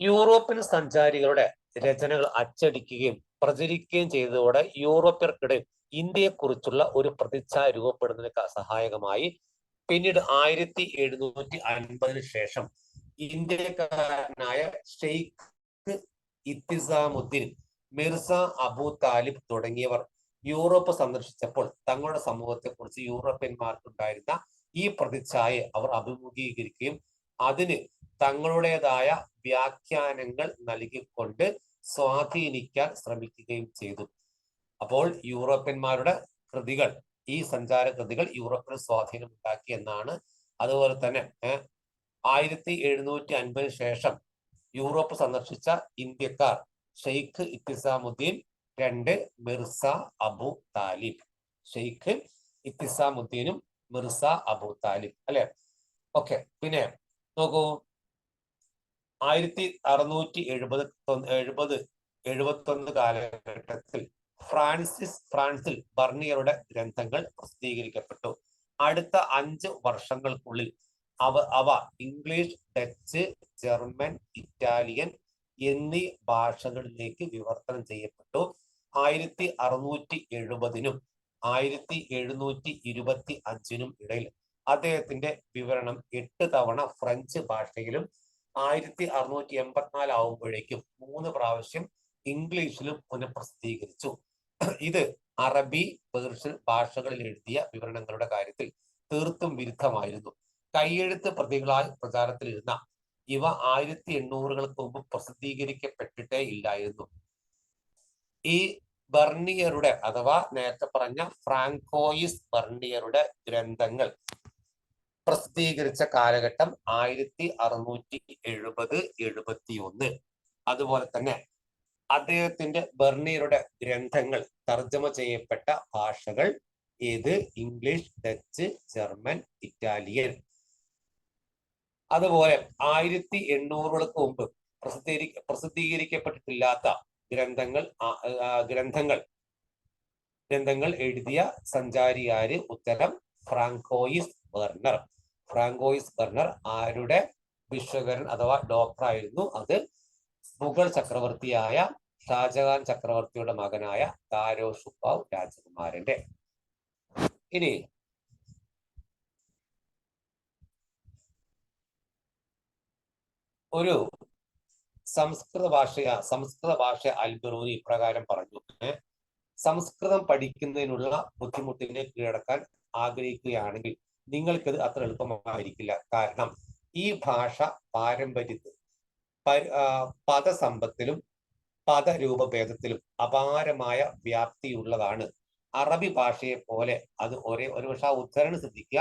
യൂറോപ്യൻ സഞ്ചാരികളുടെ രചനകൾ അച്ചടിക്കുകയും പ്രചരിക്കുകയും ചെയ്തതോടെ യൂറോപ്യർക്കിടയിൽ ഇന്ത്യയെക്കുറിച്ചുള്ള ഒരു പ്രതിച്ഛായ രൂപപ്പെടുന്നതിന് സഹായകമായി. പിന്നീട് 1750 ശേഷം ഇന്ത്യക്കാരനായ ഷെയ്ഖ് ഇത്തിസാമുദ്ദീൻ, മിർസ അബു താലിബ് തുടങ്ങിയവർ യൂറോപ്പ് സന്ദർശിച്ചപ്പോൾ തങ്ങളുടെ സമൂഹത്തെക്കുറിച്ച് യൂറോപ്യന്മാർക്കുണ്ടായിരുന്ന ഈ പ്രതിച്ഛായ അവർ അഭിമുഖീകരിക്കുകയും അതിന് തങ്ങളുടേതായ വ്യാഖ്യാനങ്ങൾ നൽകിക്കൊണ്ട് സ്വാധീനിക്കാൻ ശ്രമിക്കുകയും ചെയ്തു. അപ്പോൾ യൂറോപ്യന്മാരുടെ കൃതികൾ, ഈ സഞ്ചാര കൃതികൾ യൂറോപ്പിൽ സ്വാധീനം ഉണ്ടാക്കി എന്നാണ്. അതുപോലെ തന്നെ 1750 ശേഷം യൂറോപ്പ് സന്ദർശിച്ച ഇന്ത്യക്കാർ ഷെയ്ഖ് ഇത്തിസാമുദ്ദീൻ, 2 മിർസ അബു താലിബ്. ഷെയ്ഖ് ഇത്തിസാമുദ്ദീനും മിർസ അബു താലിബ്, അല്ലെ? ഓക്കെ, പിന്നെ നോക്കൂ, 1671 കാലഘട്ടത്തിൽ ഫ്രാൻസിൽ ബർണിയറുടെ ഗ്രന്ഥങ്ങൾ പ്രസിദ്ധീകരിക്കപ്പെട്ടു. അടുത്ത 5 വർഷങ്ങൾക്കുള്ളിൽ അവ ഇംഗ്ലീഷ്, ഡച്ച്, ജർമ്മൻ, ഇറ്റാലിയൻ എന്നീ ഭാഷകളിലേക്ക് വിവർത്തനം ചെയ്യപ്പെട്ടു. 1670 1725 ഇടയിൽ അദ്ദേഹത്തിന്റെ വിവരണം 8 തവണ ഫ്രഞ്ച് ഭാഷയിലും 1684 ആവുമ്പോഴേക്കും 3 പ്രാവശ്യം ഇംഗ്ലീഷിലും പുനഃപ്രസിദ്ധീകരിച്ചു. ഇത് അറബി, പേർഷ്യൻ ഭാഷകളിൽ എഴുതിയ വിവരണങ്ങളുടെ കാര്യത്തിൽ തീർത്തും വിരുദ്ധമായിരുന്നു. കൈയെഴുത്ത് പ്രതികളായി പ്രചാരത്തിലിരുന്ന ഇവ 1800-കൾക്ക് മുമ്പ് പ്രസിദ്ധീകരിക്കപ്പെട്ടിട്ടേ ഇല്ലായിരുന്നു. ഈ ബർണിയറുടെ അഥവാ നേരത്തെ പറഞ്ഞ ഫ്രാങ്കോയിസ് ബർണിയറുടെ ഗ്രന്ഥങ്ങൾ പ്രസിദ്ധീകരിച്ച കാലഘട്ടം 1670-71. അതുപോലെ തന്നെ അദ്ദേഹത്തിന്റെ ബർണിയറുടെ ഗ്രന്ഥങ്ങൾ തർജ്ജമ ചെയ്യപ്പെട്ട ഭാഷകൾ ഏത്? English, Dutch, German, Italian. അതുപോലെ 1800-കൾക്ക് മുമ്പ് പ്രസിദ്ധീകരിക്കപ്പെട്ടിട്ടില്ലാത്ത ഗ്രന്ഥങ്ങൾ എഴുതിയ സഞ്ചാരിയാര്? ഉത്തരം ഫ്രാങ്കോയിസ് ബർണർ. ഫ്രാങ്കോയിസ് ബർണർ ആരുടെ വിശ്വകരൻ അഥവാ ഡോക്ടർ ആയിരുന്നു? അത് മുഗൾ ചക്രവർത്തിയായ ഷാജഹാൻ ചക്രവർത്തിയുടെ മകനായ ദാരോ ഷുപ്പാവ് രാജകുമാരന്റെ. ഇനി ഒരു സംസ്കൃത ഭാഷ അൽബിറൂനി ഇപ്രകാരം പറഞ്ഞു: സംസ്കൃതം പഠിക്കുന്നതിനുള്ള ബുദ്ധിമുട്ടിനെ കീഴടക്കാൻ ആഗ്രഹിക്കുകയാണെങ്കിൽ നിങ്ങൾക്കത് അത്ര എളുപ്പമായിരിക്കില്ല. കാരണം ഈ ഭാഷ പാരമ്പര്യത്തിൽ പദസമ്പത്തിലും പദരൂപഭേദത്തിലും അപാരമായ വ്യാപ്തിയുള്ളതാണ്. അറബി ഭാഷയെ പോലെ അത് ഒരു പക്ഷെ ആ ഉദ്ധരണി ശ്രദ്ധിക്കുക,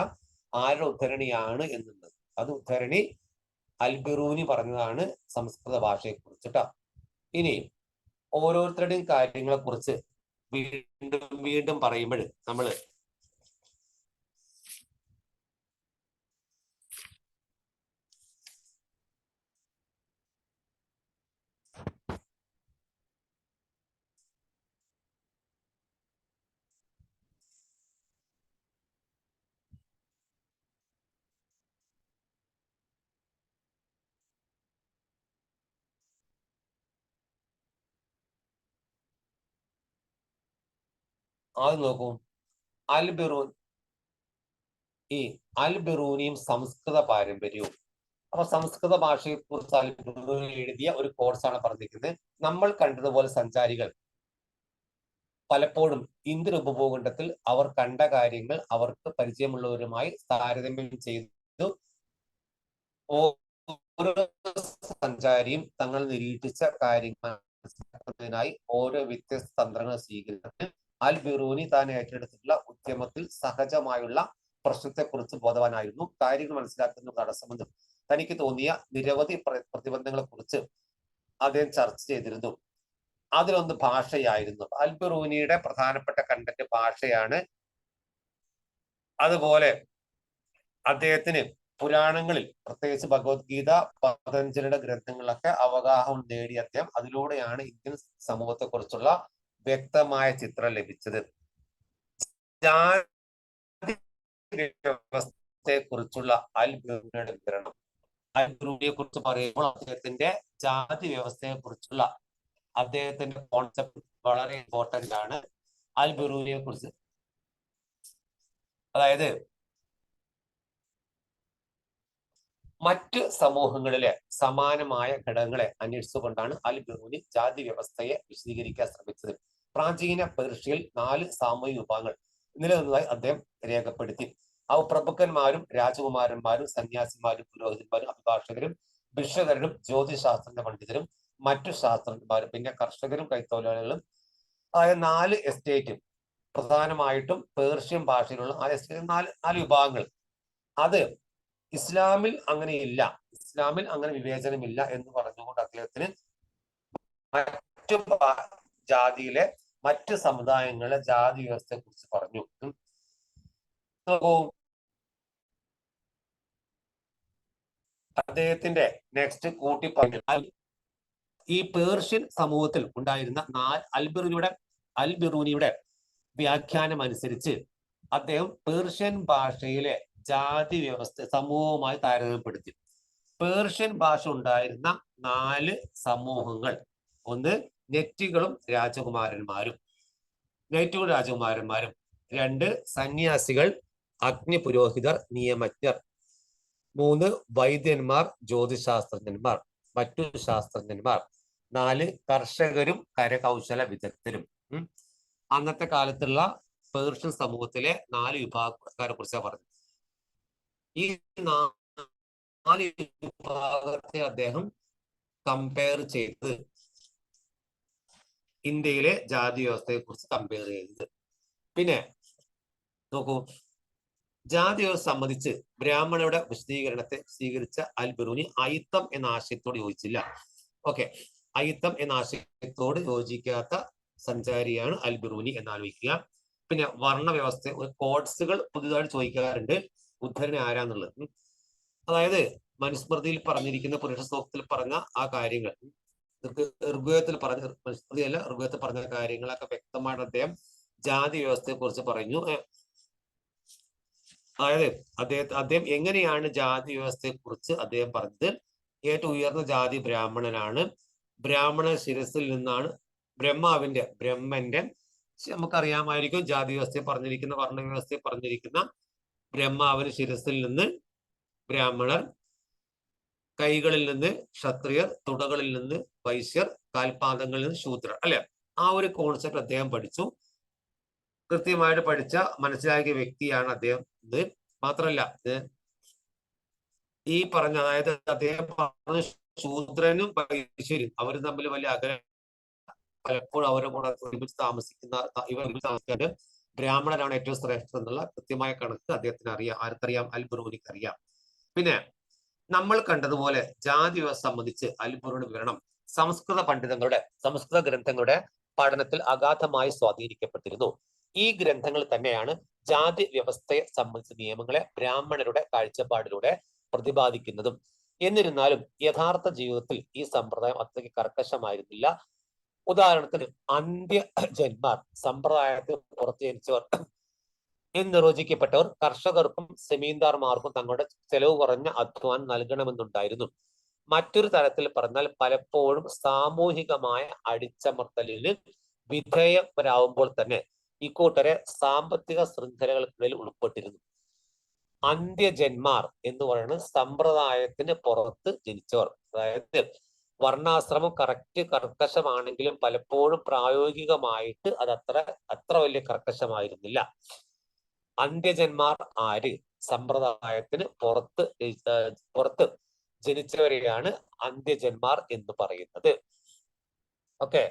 ആരുടെ ഉദ്ധരണിയാണ് എന്നുള്ളത്. അത് ഉദ്ധരണി അൽബിറൂനി പറഞ്ഞതാണ് സംസ്കൃത ഭാഷയെ കുറിച്ചിട്ടാ. ഇനി ഓരോരുത്തരുടെയും കാര്യങ്ങളെ കുറിച്ച് വീണ്ടും പറയുമ്പോൾ നമ്മൾ ആദ്യം നോക്കൂ, അൽബിറൂനിയും സംസ്കൃത പാരമ്പര്യവും. അപ്പൊ സംസ്കൃത ഭാഷയെ കുറിച്ച് അൽബിറൂനി എഴുതിയ ഒരു കോഴ്സാണ് പറഞ്ഞിരിക്കുന്നത്. നമ്മൾ കണ്ടതുപോലെ സഞ്ചാരികൾ പലപ്പോഴും ഇന്ത്യൻ ഉപഭൂഖണ്ഡത്തിൽ അവർ കണ്ട കാര്യങ്ങൾ അവർക്ക് പരിചയമുള്ളവരുമായി താരതമ്യം ചെയ്തു ഓരോ സഞ്ചാരിയും തങ്ങൾ നിരീക്ഷിച്ച കാര്യങ്ങൾ മനസ്സിലാക്കുന്നതിനായി ഓരോ വ്യത്യസ്ത തന്ത്രങ്ങൾ സ്വീകരിച്ച് അൽബിറൂനി താൻ ഏറ്റെടുത്തിട്ടുള്ള ഉദ്യമത്തിൽ സഹജമായുള്ള പ്രശ്നത്തെക്കുറിച്ച് ബോധവാനായിരുന്നു. കാര്യങ്ങൾ മനസ്സിലാക്കുന്ന തടസ്സമെന്നും തനിക്ക് തോന്നിയ നിരവധി പ്രതിബന്ധങ്ങളെ കുറിച്ച് അദ്ദേഹം ചർച്ച ചെയ്തിരുന്നു. അതിലൊന്ന് ഭാഷയായിരുന്നു. അൽബിറൂനിയുടെ പ്രധാനപ്പെട്ട കണ്ടന്റ് ഭാഷയാണ്. അതുപോലെ അദ്ദേഹത്തിന് പുരാണങ്ങളിൽ, പ്രത്യേകിച്ച് ഭഗവത്ഗീത, പതഞ്ജലിയുടെ ഗ്രന്ഥങ്ങളിലൊക്കെ അവഗാഹം നേടിയ അദ്ദേഹം അതിലൂടെയാണ് ഇന്ത്യൻ സമൂഹത്തെ കുറിച്ചുള്ള വ്യക്തമായ ചിത്രം ലഭിച്ചത്. വ്യവസ്ഥയെ കുറിച്ചുള്ള അൽബിറൂനിയുടെ വിവരണം. അൽബിറൂനിയെ കുറിച്ച് പറയുമ്പോൾ അദ്ദേഹത്തിന്റെ ജാതി വ്യവസ്ഥയെ കുറിച്ചുള്ള അദ്ദേഹത്തിന്റെ കോൺസെപ്റ്റ് വളരെ ഇമ്പോർട്ടന്റ് ആണ്. അൽബിറൂനിയെ കുറിച്ച്, അതായത് മറ്റ് സമൂഹങ്ങളിലെ സമാനമായ ഘടകങ്ങളെ അന്വേഷിച്ചുകൊണ്ടാണ് അൽബിറൂനി ജാതി വ്യവസ്ഥയെ വിശദീകരിക്കാൻ ശ്രമിച്ചത്. പ്രാചീന പേർഷ്യയിൽ 4 സാമൂഹിക വിഭാഗങ്ങൾ നിലനിന്നതായി അദ്ദേഹം രേഖപ്പെടുത്തി. അവ പ്രഭുക്കന്മാരും രാജകുമാരന്മാരും സന്യാസിമാരും പുരോഹിതന്മാരും അഭിഭാഷകരും ഭിക്ഷകരും ജ്യോതിശാസ്ത്ര പണ്ഡിതരും മറ്റു ശാസ്ത്രജ്ഞന്മാരും പിന്നെ കർഷകരും കൈത്തൊഴിലാളികളും ആയ 4 എസ്റ്റേറ്റും പ്രധാനമായിട്ടും പേർഷ്യൻ ഭാഷയിലുള്ള 4 വിഭാഗങ്ങൾ. അത് ഇസ്ലാമിൽ അങ്ങനെയില്ല, ഇസ്ലാമിൽ അങ്ങനെ വിവേചനമില്ല എന്ന് പറഞ്ഞുകൊണ്ട് അദ്ദേഹത്തിന് മറ്റു ജാതിയിലെ മറ്റ് സമുദായങ്ങളിലെ ജാതി വ്യവസ്ഥയെ കുറിച്ച് പറഞ്ഞു. അദ്ദേഹത്തിന്റെ നെക്സ്റ്റ് കൂട്ടി പറഞ്ഞു, ഈ പേർഷ്യൻ സമൂഹത്തിൽ ഉണ്ടായിരുന്ന അൽബിറൂനിയുടെ വ്യാഖ്യാനം അനുസരിച്ച് അദ്ദേഹം പേർഷ്യൻ ഭാഷയിലെ ജാതി വ്യവസ്ഥ സമൂഹവുമായി താരതമ്യപ്പെടുത്തി. പേർഷ്യൻ ഭാഷ ഉണ്ടായിരുന്ന 4 സമൂഹങ്ങൾ: ഒന്ന് നെറ്റികളും രാജകുമാരന്മാരും, 2 സന്യാസികൾ, അഗ്നി പുരോഹിതർ, നിയമജ്ഞർ, 3 വൈദ്യന്മാർ, ജ്യോതിശാസ്ത്രജ്ഞന്മാർ, മറ്റു ശാസ്ത്രജ്ഞന്മാർ, 4 കർഷകരും കരകൗശല വിദഗ്ധരും. അന്നത്തെ കാലത്തുള്ള പേർഷ്യൻ സമൂഹത്തിലെ 4 വിഭാഗക്കാരെ കുറിച്ചാണ് പറഞ്ഞത്. ഈ 4 വിഭാഗത്തെ അദ്ദേഹം കമ്പയർ ചെയ്ത് ഇന്ത്യയിലെ ജാതി വ്യവസ്ഥയെ കുറിച്ച് കമ്പയർ ചെയ്തത്. പിന്നെ നോക്കൂ, ജാതി വ്യവസ്ഥ സംബന്ധിച്ച് ബ്രാഹ്മണരുടെ വിശദീകരണത്തെ സ്വീകരിച്ച അൽബിറൂനി അയിത്തം എന്ന ആശയത്തോട് യോജിച്ചില്ല. ഓക്കെ, അയിത്തം എന്ന ആശയത്തോട് യോജിക്കാത്ത സഞ്ചാരിയാണ് അൽബിറൂനി എന്നാലോചിക്കുക. പിന്നെ വർണ്ണ വ്യവസ്ഥ, കോഡ്സുകൾ പുതുതായിട്ട് ചോദിക്കാറുണ്ട്, ഉദ്ധരണി ആരാന്നുള്ളത്. അതായത് മനുസ്മൃതിയിൽ പറഞ്ഞിരിക്കുന്ന പുരുഷ സൂക്തത്തിൽ പറഞ്ഞ ആ കാര്യങ്ങൾ, ഋഗ്വേദത്തിൽ പറഞ്ഞ, മനുസ്മൃതിയല്ല ഋഗ്വേദത്തിൽ പറഞ്ഞ കാര്യങ്ങളൊക്കെ വ്യക്തമായിട്ട് അദ്ദേഹം ജാതി വ്യവസ്ഥയെ കുറിച്ച് പറഞ്ഞു. അതായത് അദ്ദേഹം എങ്ങനെയാണ് ജാതി വ്യവസ്ഥയെ കുറിച്ച് അദ്ദേഹം പറഞ്ഞത്? ഏറ്റവും ഉയർന്ന ജാതി ബ്രാഹ്മണനാണ്. ബ്രാഹ്മണ ശിരസിൽ നിന്നാണ് ബ്രഹ്മന്റെ നമുക്കറിയാമായിരിക്കും ജാതി വ്യവസ്ഥയെ പറഞ്ഞിരിക്കുന്ന, വർണ്ണ വ്യവസ്ഥയെ പറഞ്ഞിരിക്കുന്ന ബ്രഹ്മാവിന് ശിരസിൽ നിന്ന് ബ്രാഹ്മണർ, കൈകളിൽ നിന്ന് ക്ഷത്രിയർ, തുടകളിൽ നിന്ന് വൈശ്യർ, കാൽപാദങ്ങളിൽ നിന്ന് ശൂദ്രർ, അല്ലെ? ആ ഒരു കോൺസെപ്റ്റ് അദ്ദേഹം പഠിച്ചു. കൃത്യമായിട്ട് പഠിച്ച മനസ്സിലാക്കിയ വ്യക്തിയാണ് അദ്ദേഹം. ഇത് മാത്രമല്ല, ഈ പറഞ്ഞ, അതായത് അദ്ദേഹം പറഞ്ഞ ശൂദ്രനും വൈശ്യരും അവർ തമ്മിൽ വലിയ അകലം, പലപ്പോഴും അവരുടെ കൂടെ ഒരുമിച്ച് താമസിക്കുന്ന താമസിക്കാണ്ട് ബ്രാഹ്മണരാണ് ഏറ്റവും ശ്രേഷ്ഠം എന്നുള്ള കൃത്യമായ കണക്ക് അദ്ദേഹത്തിന് അറിയാം. ആർക്കറിയാം? അൽ-ബിറൂനിക്ക് അറിയാം. പിന്നെ നമ്മൾ കണ്ടതുപോലെ ജാതി വ്യവസ്ഥ സംബന്ധിച്ച് അൽ-ബിറൂനി വിവരണം സംസ്കൃത ഗ്രന്ഥങ്ങളുടെ പഠനത്തിൽ അഗാധമായി സ്വാധീനിക്കപ്പെട്ടിരുന്നു. ഈ ഗ്രന്ഥങ്ങൾ തന്നെയാണ് ജാതി വ്യവസ്ഥയെ സംബന്ധിച്ച നിയമങ്ങളെ ബ്രാഹ്മണരുടെ കാഴ്ചപ്പാടിലൂടെ പ്രതിപാദിക്കുന്നതും. എന്നിരുന്നാലും യഥാർത്ഥ ജീവിതത്തിൽ ഈ സമ്പ്രദായം അത്രയ്ക്ക് കർക്കശമായിരുന്നില്ല. ഉദാഹരണത്തിന് അന്ത്യജന്മാർ, സമ്പ്രദായത്തിൽ പുറത്തു ജനിച്ചവർ എന്ന് നിർവചിക്കപ്പെട്ടവർ കർഷകർക്കും സെമീന്ദാർമാർക്കും തങ്ങളുടെ ചെലവ് കുറഞ്ഞ അധ്വാനം നൽകണമെന്നുണ്ടായിരുന്നു. മറ്റൊരു തരത്തിൽ പറഞ്ഞാൽ പലപ്പോഴും സാമൂഹികമായ അടിച്ചമർത്തലിന് വിധേയരാകുമ്പോൾ തന്നെ ഇക്കൂട്ടരെ സാമ്പത്തിക ശൃംഖലകൾക്കിടയിൽ ഉൾപ്പെട്ടിരുന്നു. അന്ത്യജന്മാർ എന്ന് പറയുന്നത് സമ്പ്രദായത്തിന് പുറത്ത് ജനിച്ചവർ. അതായത് വർണ്ണാശ്രമം കർക്കശമാണെങ്കിലും പലപ്പോഴും പ്രായോഗികമായിട്ട് അത് അത്ര വലിയ കർക്കശമായിരുന്നില്ല. അന്ത്യജന്മാർ ആര്? സമ്പ്രദായത്തിന് പുറത്ത് ജനിച്ചവരെയാണ് അന്ത്യജന്മാർ എന്ന് പറയുന്നത്. ഓക്കെ,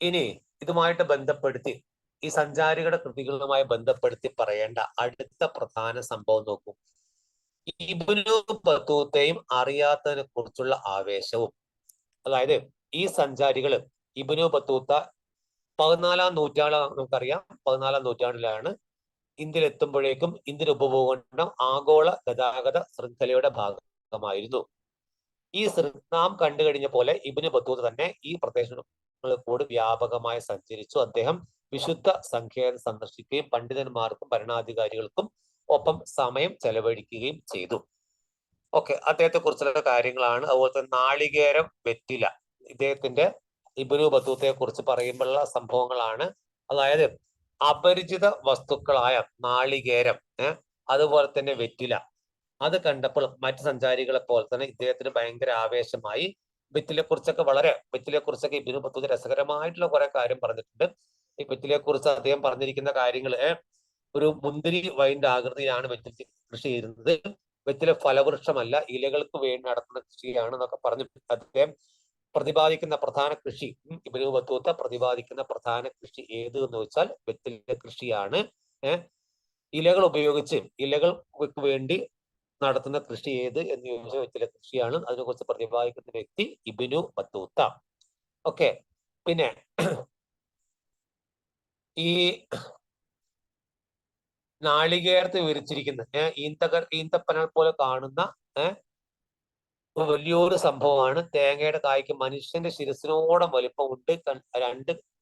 ഇനി ഇതുമായിട്ട് ബന്ധപ്പെടുത്തി ഈ സഞ്ചാരികളുടെ കൃതികളുമായി ബന്ധപ്പെടുത്തി പറയേണ്ട അടുത്ത പ്രധാന സംഭവം നോക്കൂ. ഇബ്നു ബത്തൂത്തയും അറിയാത്തതിനെ കുറിച്ചുള്ള ആവേശവും. അതായത് ഈ സഞ്ചാരികള്, ഇബ്നു ബത്തൂത്ത 14-ാം നൂറ്റാണ്ട്, നമുക്കറിയാം 14-ാം നൂറ്റാണ്ടിലാണ് ഇന്ത്യയിൽ എത്തുമ്പോഴേക്കും ഇന്ത്യൻ ഉപഭൂഖണ്ഡം ആഗോള ഗതാഗത ശൃംഖലയുടെ ഭാഗമായിരുന്നു. ഈ നാം കണ്ടു കഴിഞ്ഞ പോലെ ഇബ്നു ബത്തൂത്ത തന്നെ ഈ പ്രദേശങ്ങളിൽ കൂടി വ്യാപകമായി സഞ്ചരിച്ചു. അദ്ദേഹം വിശുദ്ധ സങ്കേതം സന്ദർശിക്കുകയും പണ്ഡിതന്മാർക്കും ഭരണാധികാരികൾക്കും ഒപ്പം സമയം ചെലവഴിക്കുകയും ചെയ്തു. ഓക്കെ, അദ്ദേഹത്തെ കുറിച്ചുള്ള കാര്യങ്ങളാണ്. അതുപോലെ തന്നെ നാളികേരം, വെറ്റില, ഇദ്ദേഹത്തിന്റെ ഇബ്നു ബത്തൂത്തയെ കുറിച്ച് പറയുമ്പോഴുള്ള സംഭവങ്ങളാണ്. അതായത് അപരിചിത വസ്തുക്കളായ നാളികേരം, അതുപോലെ തന്നെ വെറ്റില, അത് കണ്ടപ്പോൾ മറ്റു സഞ്ചാരികളെ പോലെ തന്നെ ഇദ്ദേഹത്തിന് ഭയങ്കര ആവേശമായി. വെറ്റിലെ കുറിച്ചൊക്കെ ഇബ്നു ബത്തൂത്ത രസകരമായിട്ടുള്ള കുറെ കാര്യം പറഞ്ഞിട്ടുണ്ട്. ഈ വെറ്റിലെ കുറിച്ച് അദ്ദേഹം പറഞ്ഞിരിക്കുന്ന കാര്യങ്ങള്, ഒരു മുന്തിരി വൈൻ്റെ ആകൃതിയിലാണ് വെറ്റില കൃഷി ചെയ്യുന്നത്. വെറ്റില ഫലവൃക്ഷമല്ല, ഇലകൾക്ക് വേണ്ടി നടത്തുന്ന കൃഷിയാണ് എന്നൊക്കെ പറഞ്ഞു അദ്ദേഹം പ്രതിപാദിക്കുന്ന പ്രധാന കൃഷി, ഇബ്നു ബത്തൂത്ത പ്രതിപാദിക്കുന്ന പ്രധാന കൃഷി ഏത് എന്ന് വെച്ചാൽ വെറ്റില കൃഷിയാണ്. ഇലകൾക്ക് വേണ്ടി നടത്തുന്ന കൃഷി ഏത് എന്ന് ചോദിച്ചാൽ വെറ്റില കൃഷിയാണ്. അതിനെക്കുറിച്ച് പ്രതിപാദിക്കുന്ന വ്യക്തി ഇബ്നു ബത്തൂത്ത. ഓക്കെ, പിന്നെ ഈ നാളികേരത്തെ വിവരിച്ചിരിക്കുന്ന ഈന്തപ്പനൽ പോലെ കാണുന്ന വലിയൊരു സംഭവമാണ്. തേങ്ങയുടെ കായ്ക്ക് മനുഷ്യന്റെ ശിരസിനോളം വലിപ്പമുണ്ട്.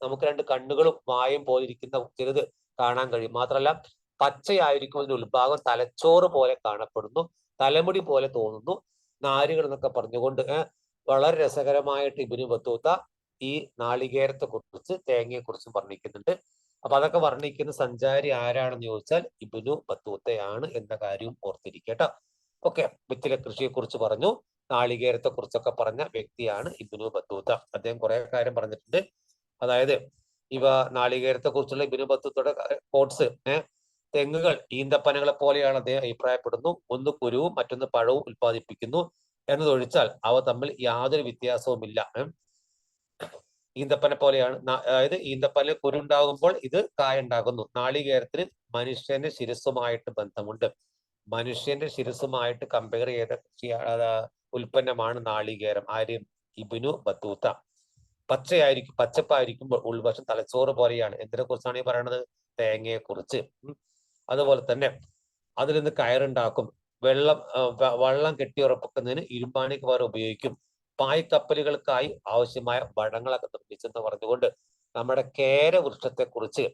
നമുക്ക് രണ്ട് കണ്ണുകളും വായും പോലിരിക്കുന്ന ചെറുത് കാണാൻ കഴിയും. മാത്രമല്ല പച്ചയായിരിക്കും അതിന്റെ ഉൾഭാഗം, തലച്ചോറ് പോലെ കാണപ്പെടുന്നു, തലമുടി പോലെ തോന്നുന്നു, നാരുകൾ എന്നൊക്കെ പറഞ്ഞുകൊണ്ട് വളരെ രസകരമായിട്ട് ഇബ്നു ബത്തൂത്ത ഈ നാളികേരത്തെ കുറിച്ച്, തേങ്ങയെ കുറിച്ചും വർണ്ണിക്കുന്നുണ്ട്. അപ്പൊ അതൊക്കെ വർണ്ണിക്കുന്ന സഞ്ചാരി ആരാണെന്ന് ചോദിച്ചാൽ ഇബ്നു ബത്തൂത്തയാണ് എന്ന കാര്യവും ഓർത്തിരിക്കട്ടോ. ഓക്കെ, വെറ്റില കൃഷിയെ കുറിച്ച് പറഞ്ഞു, നാളികേരത്തെ കുറിച്ചൊക്കെ പറഞ്ഞ വ്യക്തിയാണ് ഇബ്നു ബത്തൂത്ത. അദ്ദേഹം കുറെ കാര്യം പറഞ്ഞിട്ടുണ്ട്. അതായത് നാളികേരത്തെ കുറിച്ചുള്ള ഇബ്നു ബത്തൂത്തയുടെ കോട്സ്, തെങ്ങുകൾ ഈന്തപ്പനകളെ പോലെയാണ് അദ്ദേഹം അഭിപ്രായപ്പെടുന്നു. ഒന്ന് കുരുവും മറ്റൊന്ന് പഴവും ഉൽപ്പാദിപ്പിക്കുന്നു എന്നതൊഴിച്ചാൽ അവ തമ്മിൽ യാതൊരു വ്യത്യാസവുമില്ല. ഈന്തപ്പന പോലെയാണ്. അതായത് ഈന്തപ്പന കുരുണ്ടാകുമ്പോൾ ഇത് കായുണ്ടാകുന്നു. നാളികേരത്തിന് മനുഷ്യന്റെ ശിരസ്സുമായിട്ട് ബന്ധമുണ്ട്. മനുഷ്യന്റെ ശിരസ്സുമായിട്ട് കമ്പയർ ചെയ്ത ഉൽപ്പന്നമാണ് നാളികേരം. ആര്യം? ഇബ്നു ബത്തൂത്ത. പച്ചപ്പായിരിക്കുമ്പോൾ ഉൾവശം തലച്ചോറ് പോലെയാണ്. എന്തിനെ കുറിച്ചാണ് ഈ പറയണത്? തേങ്ങയെ കുറിച്ച്. അതുപോലെ തന്നെ അതിൽ നിന്ന് കയറുണ്ടാക്കും. വള്ളം കെട്ടിയുറപ്പിക്കുന്നതിന് ഇരുമ്പാണിക്ക് പകരം ഉപയോഗിക്കും. പായ്ക്കപ്പലുകൾക്കായി ആവശ്യമായ വടങ്ങളൊക്കെ നിർമ്മിച്ചെന്ന് പറഞ്ഞുകൊണ്ട് നമ്മുടെ കേര വൃക്ഷത്തെ കുറിച്ച്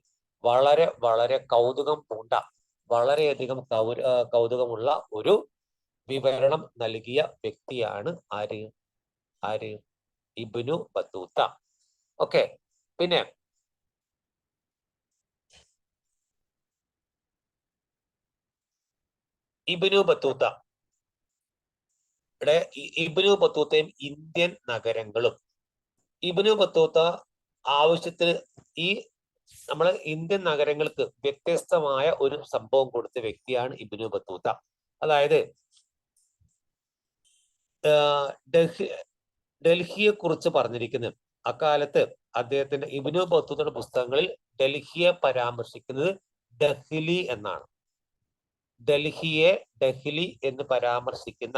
വളരെ വളരെ കൗതുകം പൂണ്ട വളരെയധികം കൗതുകമുള്ള ഒരു വിവരണം നൽകിയ വ്യക്തിയാണ് ആര് ഇബ്നു ബത്തൂത്ത. ഓക്കെ, പിന്നെ ഇബ്നു ബത്തൂത്ത ഇബ്നു ബത്തൂത്തയും ഇന്ത്യൻ നഗരങ്ങളും. ഇബ്നു ബത്തൂത്ത ആവശ്യത്തിന് ഈ നമ്മളെ ഇന്ത്യൻ നഗരങ്ങൾക്ക് വ്യത്യസ്തമായ ഒരു സംഭവം കൊടുത്ത വ്യക്തിയാണ് ഇബ്നു ബത്തൂത്ത. അതായത് ഡൽഹിയെ കുറിച്ച് പറഞ്ഞിരിക്കുന്നത് അക്കാലത്ത് അദ്ദേഹത്തിന്റെ ഇബ്നു ബത്തൂത്തയുടെ പുസ്തകങ്ങളിൽ ഡൽഹിയെ പരാമർശിക്കുന്നത് ഡഹ്ലി എന്നാണ്. ഡൽഹിയെ ഡഹ്ലി എന്ന് പരാമർശിക്കുന്ന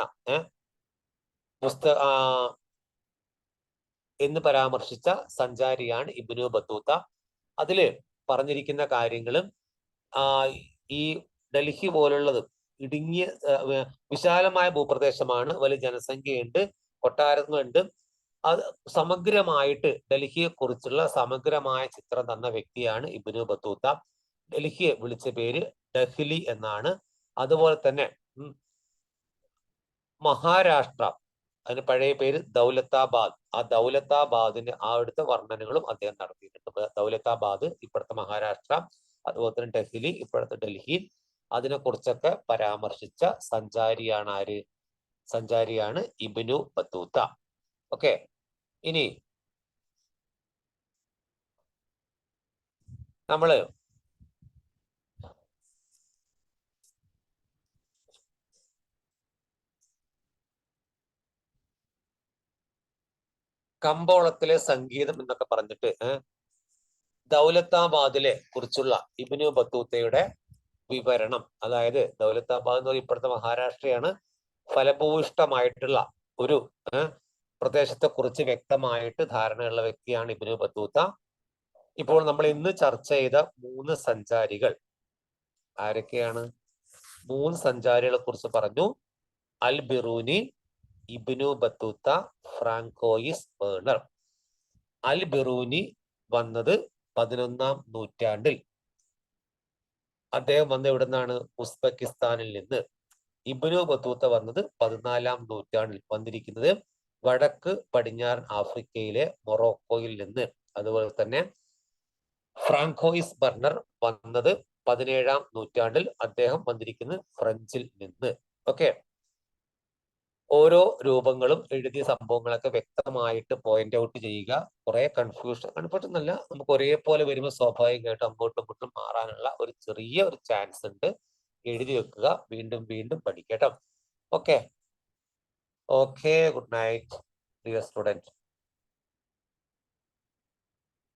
പരാമർശിച്ച സഞ്ചാരിയാണ് ഇബ്നു ബത്തൂത്ത. അതില് പറഞ്ഞിരിക്കുന്ന കാര്യങ്ങളും ഈ ഡൽഹി പോലുള്ളത് ഇടുങ്ങിയ വിശാലമായ ഭൂപ്രദേശമാണ്, വലിയ ജനസംഖ്യയുണ്ട്, കൊട്ടാരങ്ങളുണ്ട്. അത് സമഗ്രമായിട്ട് ഡൽഹിയെ കുറിച്ചുള്ള സമഗ്രമായ ചിത്രം തന്ന വ്യക്തിയാണ് ഇബ്നു ബത്തൂത്ത. ഡൽഹിയെ വിളിച്ച പേര് ഡഹ്ലി എന്നാണ്. അതുപോലെ തന്നെ മഹാരാഷ്ട്ര, അതിന് പഴയ പേര് ദൗലത്താബാദ്. ആ ദൗലത്താബാദിന്റെ അവിടുത്തെ വർണ്ണനകളും അദ്ദേഹം നടത്തിയിട്ടുണ്ട്. ദൗലത്താബാദ് ഇപ്പോഴത്തെ മഹാരാഷ്ട്ര, അതുപോലെ തന്നെ ഡൽഹി ഇപ്പോഴത്തെ ഡൽഹി, അതിനെ കുറിച്ചൊക്കെ പരാമർശിച്ച സഞ്ചാരിയാണ് ഇബ്നു ബത്തൂത്ത. ഓക്കെ, ഇനി നമ്മള് കമ്പോളത്തിലെ സംഗീതം എന്നൊക്കെ പറഞ്ഞിട്ട് ദൗലത്താബാദിലെ കുറിച്ചുള്ള ഇബ്നു ബത്തൂത്തയുടെ വിവരണം, അതായത് ദൗലത്താബാദ് എന്ന് പറയുന്നത് ഇപ്പോഴത്തെ മഹാരാഷ്ട്രയാണ്, ഫലഭൂയിഷ്ടമായിട്ടുള്ള ഒരു പ്രദേശത്തെ കുറിച്ച് വ്യക്തമായിട്ട് ധാരണയുള്ള വ്യക്തിയാണ് ഇബ്നു ബത്തൂത്ത. ഇപ്പോൾ നമ്മൾ ഇന്ന് ചർച്ച ചെയ്ത 3 സഞ്ചാരികൾ ആരൊക്കെയാണ്? 3 സഞ്ചാരികളെ കുറിച്ച് പറഞ്ഞു. അൽ ബിറൂനി, ഇബ്നു ബത്തൂത്ത, ഫ്രാങ്കോയിസ് ബേണർ. അൽ ബിറൂനി വന്നത് 11-ാം നൂറ്റാണ്ടിൽ. അദ്ദേഹം വന്ന എവിടെ നിന്നാണ്? ഉസ്ബെക്കിസ്ഥാനിൽ നിന്ന്. ഇബ്നു ബത്തൂത്ത വന്നത് 14-ാം നൂറ്റാണ്ടിൽ, വന്നിരിക്കുന്നത് വടക്ക് പടിഞ്ഞാറൻ ആഫ്രിക്കയിലെ മൊറോക്കോയിൽ നിന്ന്. അതുപോലെ തന്നെ ഫ്രാങ്കോയിസ് ബർണർ വന്നത് 17-ാം നൂറ്റാണ്ടിൽ, അദ്ദേഹം വന്നിരിക്കുന്നത് ഫ്രഞ്ചിൽ നിന്ന്. ഓക്കെ, ഓരോ രൂപങ്ങളും എഴുതിയ സംഭവങ്ങളൊക്കെ വ്യക്തമായിട്ട് പോയിന്റ് ഔട്ട് ചെയ്യുക. കുറെ കൺഫ്യൂഷൻ എന്നല്ല, നമുക്ക് ഒരേപോലെ വരുമ്പോൾ സ്വാഭാവികമായിട്ടും അങ്ങോട്ടും ഇങ്ങോട്ടും മാറാനുള്ള ഒരു ചെറിയ ചാൻസ് ഉണ്ട്. എഴുതി വെക്കുക, വീണ്ടും വീണ്ടും പഠിക്കട്ടോ. Okay, good night dear student.